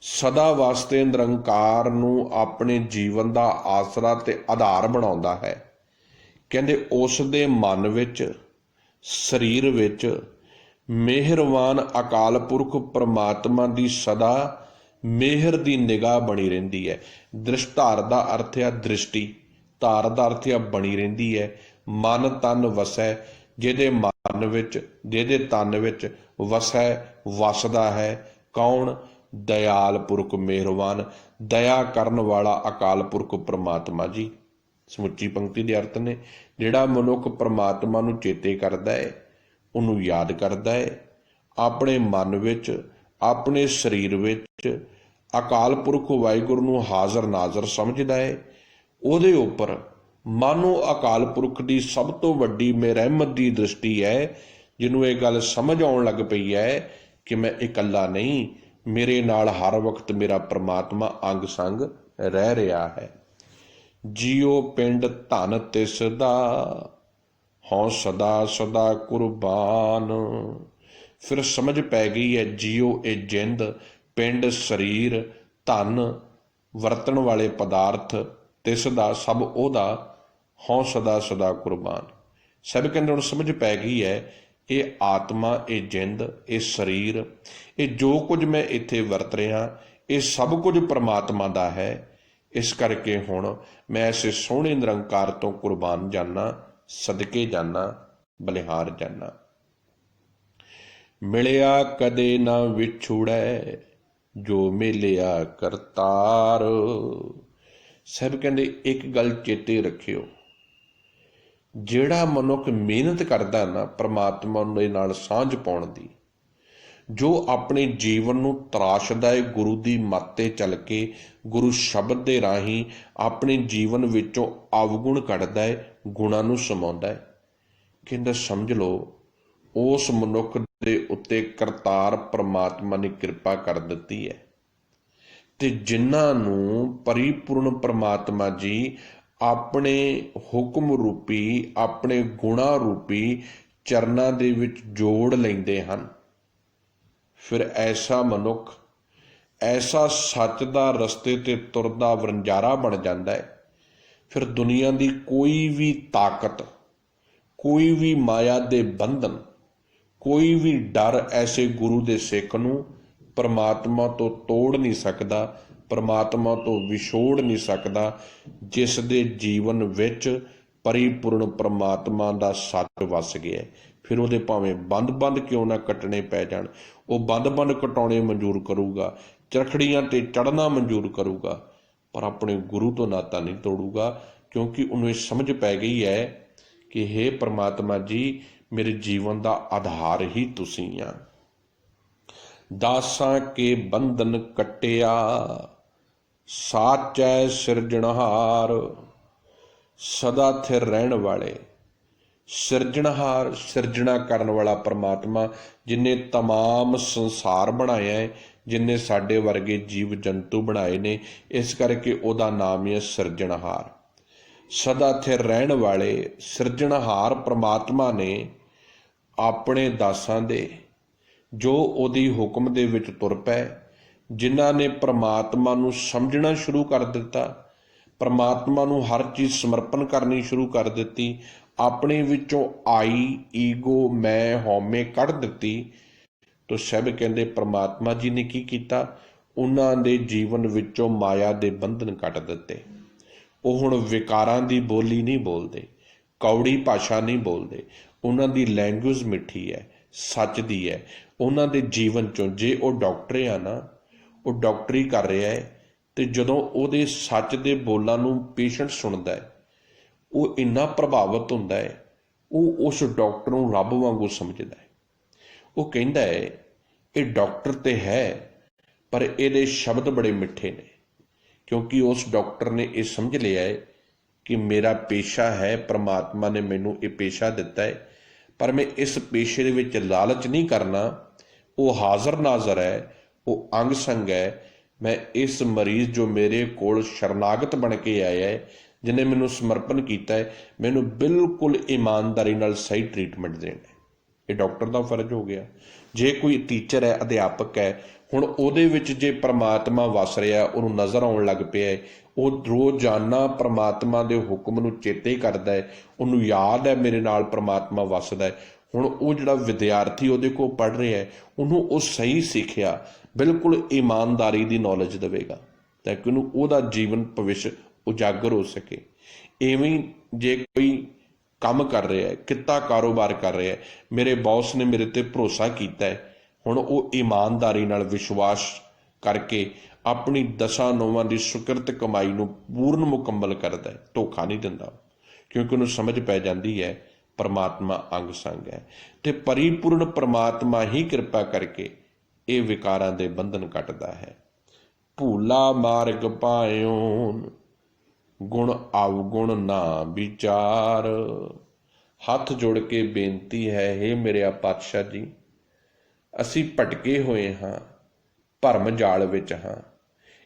ਸਦਾ ਵਾਸਤੇ ਨਿਰੰਕਾਰ ਨੂੰ ਆਪਣੇ ਜੀਵਨ ਦਾ ਆਸਰਾ ਤੇ ਆਧਾਰ ਬਣਾਉਂਦਾ ਹੈ, ਕਹਿੰਦੇ ਉਸ ਦੇ ਮਨ ਵਿੱਚ, ਸਰੀਰ ਵਿੱਚ ਮਿਹਰਵਾਨ ਅਕਾਲ ਪੁਰਖ ਪਰਮਾਤਮਾ ਦੀ ਸਦਾ ਮਿਹਰ ਦੀ ਨਿਗਾਹ ਬਣੀ ਰਹਿੰਦੀ ਹੈ। ਦ੍ਰਿਸ਼ਟਾਰ ਦਾ ਅਰਥ ਹੈ ਦ੍ਰਿਸ਼ਟੀ, ਧਾਰ ਦਾ ਅਰਥ ਹੈ ਬਣੀ ਰਹਿੰਦੀ ਹੈ। ਮਨ ਤਨ ਵਸੈ, ਜਿਹਦੇ ਮਨ ਵਿੱਚ, ਜਿਹਦੇ ਤਨ ਵਿੱਚ ਵਸੈ, ਵਸਦਾ ਹੈ ਕੌਣ? ਦਇਆਲ ਪੁਰਖ ਮਿਹਰਵਾਨ, ਦਇਆ ਕਰਨ ਵਾਲਾ ਅਕਾਲ ਪੁਰਖ ਪਰਮਾਤਮਾ ਜੀ। ਸਮੁੱਚੀ ਪੰਕਤੀ ਦੇ ਅਰਥ ਨੇ, ਜਿਹੜਾ ਮਨੁੱਖ ਪਰਮਾਤਮਾ ਨੂੰ ਚੇਤੇ ਕਰਦਾ ਹੈ, ਉਹਨੂੰ ਯਾਦ ਕਰਦਾ ਹੈ, ਆਪਣੇ ਮਨ ਵਿੱਚ, ਆਪਣੇ ਸਰੀਰ ਵਿੱਚ ਅਕਾਲ ਪੁਰਖ ਵਾਹਿਗੁਰੂ ਨੂੰ ਹਾਜ਼ਰ ਨਾਜ਼ਰ ਸਮਝਦਾ ਹੈ, ਉਹਦੇ ਉੱਪਰ ਮਾਨੋ ਅਕਾਲ ਪੁਰਖ ਦੀ ਸਭ ਤੋਂ ਵੱਡੀ ਰਹਿਮਤ ਦੀ ਦ੍ਰਿਸ਼ਟੀ ਹੈ, ਜਿਹਨੂੰ ਇਹ ਗੱਲ ਸਮਝ ਆਉਣ ਲੱਗ ਪਈ ਹੈ ਕਿ ਮੈਂ ਇਕੱਲਾ ਨਹੀਂ, ਮੇਰੇ ਨਾਲ ਹਰ ਵਕਤ ਮੇਰਾ ਪਰਮਾਤਮਾ ਅੰਗ ਸੰਗ ਰਹਿ ਰਿਹਾ ਹੈ। ਜੀਓ ਪਿੰਡ ਧਨ ਤਿਸ ਦਾ, ਹਉ ਸਦਾ ਸਦਾ ਕੁਰਬਾਨ। ਫਿਰ ਸਮਝ ਪੈ ਗਈ ਹੈ, ਜੀਓ ਇਹ ਜਿੰਦ, ਪਿੰਡ ਸਰੀਰ, ਧਨ ਵਰਤਣ ਵਾਲੇ ਪਦਾਰਥ, ਤਿਸ ਦਾ ਸਭ ਉਹਦਾ, ਹਉ ਸਦਾ ਸਦਾ ਕੁਰਬਾਨ। ਸਭ ਕਹਿੰਦੇ ਹੁਣ ਸਮਝ ਪੈ ਗਈ ਹੈ, ਇਹ ਆਤਮਾ, ਇਹ ਜਿੰਦ, ਇਹ ਸਰੀਰ, ਇਹ ਜੋ ਕੁਝ ਮੈਂ ਇੱਥੇ ਵਰਤ ਰਿਹਾ, ਇਹ ਸਭ ਕੁਝ ਪਰਮਾਤਮਾ ਦਾ ਹੈ। ਇਸ ਕਰਕੇ ਹੁਣ ਮੈਂ ਐਸੇ ਸੋਹਣੇ ਨਿਰੰਕਾਰ ਤੋਂ ਕੁਰਬਾਨ ਜਾਨਾ, ਸਦਕੇ ਜਾਨਾ, ਬਲਿਹਾਰ ਜਾਨਾ। ਮਿਲਿਆ ਕਦੇ ਨਾ ਵਿਛੁੜੈ, ਜੋ ਮਿਲਿਆ ਕਰਤਾਰ। ਸਾਹਿਬ ਕਹਿੰਦੇ ਇੱਕ ਗੱਲ ਚੇਤੇ ਰੱਖਿਓ, ਜਿਹੜਾ ਮਨੁੱਖ ਮਿਹਨਤ ਕਰਦਾ ਨਾ ਪ੍ਰਮਾਤਮਾ ਦੇ ਨਾਲ ਸਾਂਝ ਪਾਉਣ ਦੀ, ਜੋ ਆਪਣੇ ਜੀਵਨ ਨੂੰ ਤਰਾਸ਼ਦਾ ਹੈ, ਗੁਰੂ ਦੀ ਮੱਤ 'ਤੇ ਚੱਲ ਕੇ ਗੁਰੂ ਸ਼ਬਦ ਦੇ ਰਾਹੀਂ ਆਪਣੇ ਜੀਵਨ ਵਿੱਚੋਂ ਅਵਗੁਣ ਕੱਢਦਾ ਹੈ, ਗੁਣਾਂ ਨੂੰ ਸਮਾਉਂਦਾ ਹੈ, ਕਹਿੰਦਾ ਸਮਝ ਲਓ ਉਸ ਮਨੁੱਖ ਦੇ ਉੱਤੇ ਕਰਤਾਰ ਪ੍ਰਮਾਤਮਾ ਨੇ ਕਿਰਪਾ ਕਰ ਦਿੱਤੀ ਹੈ। ਤੇ ਜਿਨ੍ਹਾਂ ਨੂੰ ਪਰਿਪੂਰਨ ਪ੍ਰਮਾਤਮਾ ਜੀ ਆਪਣੇ ਹੁਕਮ ਰੂਪੀ, ਆਪਣੇ ਗੁਣਾਂ ਰੂਪੀ ਚਰਨਾਂ ਦੇ ਵਿੱਚ ਜੋੜ ਲੈਂਦੇ ਹਨ, ਫਿਰ ਐਸਾ ਮਨੁੱਖ ਐਸਾ ਸੱਚ ਦਾ ਰਸਤੇ ਤੇ ਤੁਰਦਾ ਵਣਜਾਰਾ ਬਣ ਜਾਂਦਾ ਹੈ। ਫਿਰ ਦੁਨੀਆ ਦੀ ਕੋਈ ਵੀ ਤਾਕਤ, ਕੋਈ ਵੀ ਮਾਇਆ ਦੇ ਬੰਧਨ, ਕੋਈ ਵੀ ਡਰ ਐਸੇ ਗੁਰੂ ਦੇ ਸਿੱਖ ਨੂੰ ਪਰਮਾਤਮਾ ਤੋਂ ਤੋੜ ਨਹੀਂ ਸਕਦਾ, ਪਰਮਾਤਮਾ ਤੋਂ ਵਿਛੋੜ ਨਹੀਂ ਸਕਦਾ, ਜਿਸ ਦੇ ਜੀਵਨ ਵਿੱਚ ਪਰਿਪੂਰਨ ਪਰਮਾਤਮਾ ਦਾ ਸੱਚ ਵਸ ਗਿਆ। ਫਿਰ ਉਹਦੇ ਭਾਵੇਂ ਬੰਦ ਕਿਉਂ ਨਾ ਕੱਟਣੇ ਪੈ ਜਾਣ, ਉਹ ਬੰਦ ਕਟਾਉਣੇ ਮਨਜ਼ੂਰ ਕਰੂਗਾ, ਚਰਖੜੀਆਂ ਤੇ ਚੜ੍ਹਨਾ ਮਨਜ਼ੂਰ ਕਰੂਗਾ, ਪਰ ਆਪਣੇ ਗੁਰੂ ਤੋਂ ਨਾਤਾ ਨਹੀਂ ਤੋੜੂਗਾ, ਕਿਉਂਕਿ ਉਹਨੂੰ ਇਹ ਸਮਝ ਪੈ ਗਈ ਹੈ ਕਿ ਹੇ ਪਰਮਾਤਮਾ ਜੀ, ਮੇਰੇ ਜੀਵਨ ਦਾ ਆਧਾਰ ਹੀ ਤੁਸੀਂ ਆ। ਦਾਸਾਂ ਕੇ ਬੰਧਨ ਕੱਟਿਆ, ਸਾਚੈ ਸਿਰਜਣਹਾਰ, ਸਦਾ ਥਿਰ ਰਹਿਣ ਵਾਲੇ। ਸਿਰਜਣਹਾਰ, ਸਿਰਜਣਾ ਕਰਨ ਵਾਲਾ ਪਰਮਾਤਮਾ, ਜਿਨੇ ਤਮਾਮ ਸੰਸਾਰ ਬਣਾਇਆ ਹੈ, ਜਿਨੇ ਸਾਡੇ ਵਰਗੇ ਜੀਵ ਜੰਤੂ ਬਣਾਏ ਨੇ, ਇਸ ਕਰਕੇ ਉਹਦਾ ਨਾਮ ਹੈ ਸਿਰਜਣਹਾਰ। ਸਦਾ ਥਿਰ ਰਹਿਣ ਵਾਲੇ ਸਿਰਜਣਹਾਰ ਪਰਮਾਤਮਾ ਨੇ ਆਪਣੇ ਦਾਸਾਂ ਦੇ, ਜੋ ਉਹਦੀ ਹੁਕਮ ਦੇ ਵਿੱਚ ਤੁਰ ਪਏ, ਜਿਨ੍ਹਾਂ ਨੇ ਪ੍ਰਮਾਤਮਾ ਨੂੰ ਸਮਝਣਾ ਸ਼ੁਰੂ ਕਰ ਦਿੱਤਾ, ਪ੍ਰਮਾਤਮਾ ਨੂੰ ਹਰ ਚੀਜ਼ ਸਮਰਪਣ ਕਰਨੀ ਸ਼ੁਰੂ ਕਰ ਦਿੱਤੀ, ਆਪਣੇ ਵਿੱਚੋਂ ਆਈ ਈਗੋ, ਮੈਂ, ਹਉਮੈ ਕੱਢ ਦਿੱਤੀ, ਤਾਂ ਸਾਹਿਬ ਕਹਿੰਦੇ ਪ੍ਰਮਾਤਮਾ ਜੀ ਨੇ ਕੀ ਕੀਤਾ, ਉਹਨਾਂ ਦੇ ਜੀਵਨ ਵਿੱਚੋਂ ਮਾਇਆ ਦੇ ਬੰਧਨ ਕੱਟ ਦਿੱਤੇ। ਉਹ ਹੁਣ ਵਿਕਾਰਾਂ ਦੀ ਬੋਲੀ ਨਹੀਂ ਬੋਲਦੇ, ਕੌੜੀ ਭਾਸ਼ਾ ਨਹੀਂ ਬੋਲਦੇ, ਉਹਨਾਂ ਦੀ ਲੈਂਗੁਏਜ ਮਿੱਠੀ ਹੈ, ਸੱਚ ਦੀ ਹੈ। ਉਹਨਾਂ ਦੇ ਜੀਵਨ 'ਚੋਂ, ਜੇ ਉਹ ਡਾਕਟਰ ਆ ਨਾ, ਉਹ ਡਾਕਟਰੀ ਕਰ ਰਿਹਾ ਹੈ, ਅਤੇ ਜਦੋਂ ਉਹਦੇ ਸੱਚ ਦੇ ਬੋਲਾਂ ਨੂੰ ਪੇਸ਼ੈਂਟ ਸੁਣਦਾ ਹੈ, ਉਹ ਇੰਨਾ ਪ੍ਰਭਾਵਿਤ ਹੁੰਦਾ ਹੈ, ਉਹ ਉਸ ਡਾਕਟਰ ਨੂੰ ਰੱਬ ਵਾਂਗੂ ਸਮਝਦਾ ਹੈ। ਉਹ ਕਹਿੰਦਾ ਹੈ ਇਹ ਡਾਕਟਰ ਤੇ ਹੈ, ਪਰ ਇਹਦੇ ਸ਼ਬਦ ਬੜੇ ਮਿੱਠੇ ਨੇ, ਕਿਉਂਕਿ ਉਸ ਡਾਕਟਰ ਨੇ ਇਹ ਸਮਝ ਲਿਆ ਹੈ ਕਿ ਮੇਰਾ ਪੇਸ਼ਾ ਹੈ, ਪ੍ਰਮਾਤਮਾ ਨੇ ਮੈਨੂੰ ਇਹ ਪੇਸ਼ਾ ਦਿੱਤਾ ਹੈ, ਪਰ ਮੈਂ ਇਸ ਪੇਸ਼ੇ ਦੇ ਵਿੱਚ ਲਾਲਚ ਨਹੀਂ ਕਰਨਾ। ਉਹ ਹਾਜ਼ਰ ਨਾਜ਼ਰ ਹੈ, ਉਹ ਅੰਗ ਸੰਗ ਹੈ। ਮੈਂ ਇਸ ਮਰੀਜ਼ ਜੋ ਮੇਰੇ ਕੋਲ ਸ਼ਰਨਾਗਤ ਬਣ ਕੇ ਆਇਆ ਹੈ, ਜਿਹਨੇ ਮੈਨੂੰ ਸਮਰਪਣ ਕੀਤਾ ਹੈ, ਮੈਨੂੰ ਬਿਲਕੁਲ ਇਮਾਨਦਾਰੀ ਨਾਲ ਸਹੀ ਟਰੀਟਮੈਂਟ ਦੇਣਾ। ਇਹ ਡਾਕਟਰ ਦਾ ਫਰਜ਼ ਹੋ ਗਿਆ। ਜੇ ਕੋਈ ਟੀਚਰ ਹੈ, ਅਧਿਆਪਕ ਹੈ, ਹੁਣ ਉਹਦੇ ਵਿੱਚ ਜੇ ਪ੍ਰਮਾਤਮਾ ਵਸ ਰਿਹਾ, ਉਹਨੂੰ ਨਜ਼ਰ ਆਉਣ ਲੱਗ ਪਿਆ, ਉਹ ਰੋਜ਼ਾਨਾ ਪ੍ਰਮਾਤਮਾ ਦੇ ਹੁਕਮ ਨੂੰ ਚੇਤੇ ਕਰਦਾ ਹੈ, ਉਹਨੂੰ ਯਾਦ ਹੈ ਮੇਰੇ ਨਾਲ ਪ੍ਰਮਾਤਮਾ ਵਸਦਾ ਹੈ। ਹੁਣ ਉਹ ਜਿਹੜਾ ਵਿਦਿਆਰਥੀ ਉਹਦੇ ਕੋਲ ਪੜ੍ਹ ਰਿਹਾ ਹੈ, ਉਹਨੂੰ ਉਹ ਸਹੀ ਸਿੱਖਿਆ ਬਿਲਕੁਲ ਇਮਾਨਦਾਰੀ ਦੀ ਨੌਲੇਜ ਦੇਵੇਗਾ, ਤਾਂ ਕਿ ਉਹਨੂੰ ਉਹਦਾ ਜੀਵਨ ਭਵਿੱਖ ਉਜਾਗਰ ਹੋ ਸਕੇ। ਇਵੇਂ ਜੇ ਕੋਈ ਕੰਮ ਕਰ ਰਿਹਾ ਹੈ, ਕਿੱਤਾ ਕਾਰੋਬਾਰ ਕਰ ਰਿਹਾ ਹੈ, ਮੇਰੇ ਬੌਸ ਨੇ ਮੇਰੇ ਤੇ ਭਰੋਸਾ ਕੀਤਾ ਹੈ, ਹੁਣ ਉਹ ਇਮਾਨਦਾਰੀ ਨਾਲ ਵਿਸ਼ਵਾਸ ਕਰਕੇ ਆਪਣੀ 10 ਦੀ ਸੁਕਰਤ ਕਮਾਈ ਨੂੰ ਪੂਰਨ ਮੁਕੰਮਲ ਕਰਦਾ ਹੈ, ਧੋਖਾ ਨਹੀਂ ਦਿੰਦਾ, ਕਿਉਂਕਿ ਉਹਨੂੰ ਸਮਝ ਪੈ ਜਾਂਦੀ ਹੈ ਪਰਮਾਤਮਾ ਅੰਗ ਸੰਗ ਹੈ, ਤੇ ਪਰਿਪੂਰਨ ਪਰਮਾਤਮਾ ਹੀ ਕਿਰਪਾ ਕਰਕੇ ਇਹ ਵਿਕਾਰਾਂ ਦੇ ਬੰਧਨ ਕੱਟਦਾ ਹੈ। ਭੂਲਾ ਮਾਰਗ ਪਾਇਓ, ਗੁਣ ਅਵਗੁਣ ਨਾ ਵਿਚਾਰ। ਹੱਥ ਜੋੜ ਕੇ ਬੇਨਤੀ ਹੈ, ਹੇ ਮੇਰੇ ਪਾਤਸ਼ਾਹ ਜੀ, ਅਸੀਂ ਭਟਕੇ ਹੋਏ ਹਾਂ, ਭਰਮ ਜਾਲ ਵਿੱਚ ਹਾਂ।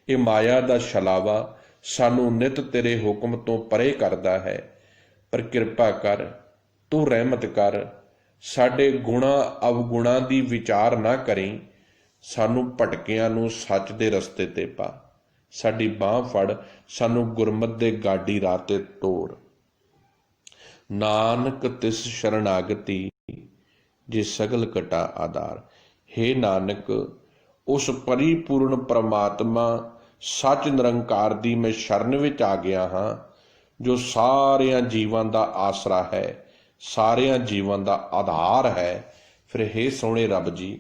ਇਹ ਮਾਇਆ ਦਾ ਛਲਾਵਾ ਸਾਨੂੰ ਨਿਤ ਤੇਰੇ ਹੁਕਮ ਤੋਂ ਪਰੇ ਕਰਦਾ ਹੈ, ਪਰ ਕਿਰਪਾ ਕਰ, ਤੂੰ ਰਹਿਮਤ ਕਰ, ਸਾਡੇ ਗੁਣਾਂ ਅਵਗੁਣਾਂ ਦੀ ਵਿਚਾਰ ਨਾ ਕਰੀਂ, ਸਾਨੂੰ ਭਟਕਿਆਂ ਨੂੰ ਸੱਚ ਦੇ ਰਸਤੇ ਤੇ ਪਾ, ਸਾਡੀ ਬਾਂਹ ਫੜ, ਸਾਨੂੰ ਗੁਰਮਤਿ ਦੇ ਗਾਡੀ ਰਾਹ ਤੇ ਤੋਰ। ਨਾਨਕ ਤਿਸ ਸ਼ਰਨਾਗਤੀ, ਜੇ ਸਗਲ ਕਟਾ ਆਧਾਰ। ਹੇ ਨਾਨਕ, ਉਸ ਪਰਿਪੂਰਨ ਪ੍ਰਮਾਤਮਾ ਸੱਚ ਨਿਰੰਕਾਰ ਦੀ ਮੈਂ ਸ਼ਰਨ ਵਿੱਚ ਆ ਗਿਆ ਹਾਂ, ਜੋ ਸਾਰਿਆਂ ਜੀਵਾਂ ਦਾ ਆਸਰਾ ਹੈ, ਸਾਰਿਆਂ ਜੀਵਾਂ ਦਾ ਆਧਾਰ ਹੈ। ਫਿਰ ਹੇ ਸੋਹਣੇ ਰੱਬ ਜੀ,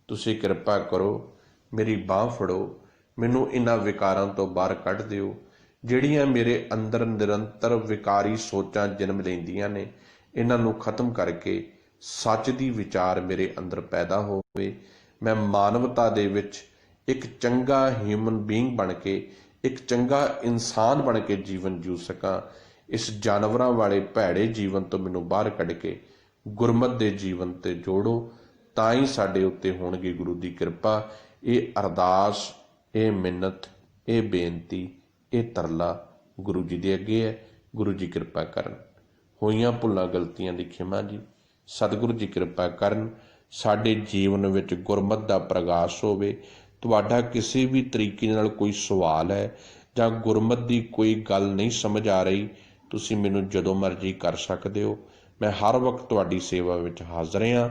ਤੁਸੀਂ ਕਿਰਪਾ ਕਰੋ, ਮੇਰੀ ਬਾਂਹ ਫੜੋ, ਮੈਨੂੰ ਇਹਨਾਂ ਵਿਕਾਰਾਂ ਤੋਂ ਬਾਹਰ ਕੱਢ ਦਿਓ ਜਿਹੜੀਆਂ ਮੇਰੇ ਅੰਦਰ ਨਿਰੰਤਰ ਵਿਕਾਰੀ ਸੋਚਾਂ ਜਨਮ ਲੈਂਦੀਆਂ ਨੇ। ਇਹਨਾਂ ਨੂੰ ਖਤਮ ਕਰਕੇ ਸੱਚ ਦੀ ਵਿਚਾਰ ਮੇਰੇ ਅੰਦਰ ਪੈਦਾ ਹੋਵੇ। ਮੈਂ ਮਾਨਵਤਾ ਦੇ ਵਿੱਚ ਇੱਕ ਚੰਗਾ ਹਿਊਮਨ ਬੀਇੰਗ ਬਣ ਕੇ, ਇੱਕ ਚੰਗਾ ਇਨਸਾਨ ਬਣ ਕੇ ਜੀਵਨ ਜੀਉ ਸਕਾਂ। ਇਸ ਜਾਨਵਰਾਂ ਵਾਲੇ ਭੈੜੇ ਜੀਵਨ ਤੋਂ ਮੈਨੂੰ ਬਾਹਰ ਕੱਢ ਕੇ ਗੁਰਮਤ ਦੇ ਜੀਵਨ ਤੇ ਜੋੜੋ, ਤਾਂ ਹੀ ਸਾਡੇ ਉੱਤੇ ਹੋਣਗੀ ਗੁਰੂ ਦੀ ਕਿਰਪਾ। ਇਹ ਅਰਦਾਸ, ਇਹ ਮਿੰਨਤ, ਇਹ ਬੇਨਤੀ, ਇਹ ਤਰਲਾ ਗੁਰੂ ਜੀ ਦੇ ਅੱਗੇ ਹੈ। ਗੁਰੂ ਜੀ ਕਿਰਪਾ ਕਰਨ। ਹੋਈਆਂ ਭੁੱਲਾਂ ਗਲਤੀਆਂ ਦੀ ਖਿਮਾ ਜੀ। ਸਤਿਗੁਰੂ ਜੀ ਕਿਰਪਾ ਕਰਨ, ਸਾਡੇ ਜੀਵਨ ਵਿੱਚ ਗੁਰਮਤ ਦਾ ਪ੍ਰਗਾਸ਼ ਹੋਵੇ। ਤੁਹਾਡਾ ਕਿਸੇ ਵੀ ਤਰੀਕੇ ਨਾਲ ਕੋਈ ਸਵਾਲ ਹੈ ਜਾਂ ਗੁਰਮਤ ਦੀ ਕੋਈ ਗੱਲ ਨਹੀਂ ਸਮਝ ਆ ਰਹੀ, ਤੁਸੀਂ ਮੈਨੂੰ ਜਦੋਂ ਮਰਜ਼ੀ ਕਰ ਸਕਦੇ ਹੋ। ਮੈਂ ਹਰ ਵਕਤ ਤੁਹਾਡੀ ਸੇਵਾ ਵਿੱਚ ਹਾਜ਼ਰ ਹਾਂ।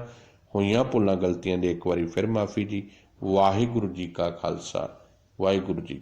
ਹੋਈਆਂ ਭੁੱਲਾਂ ਗਲਤੀਆਂ ਦੀ ਇੱਕ ਵਾਰੀ ਫਿਰ ਮਾਫੀ ਜੀ। ਵਾਹਿਗੁਰੂ ਜੀ ਕਾ ਖਾਲਸਾ, ਵਾਹਿਗੁਰੂ ਜੀ ਕੀ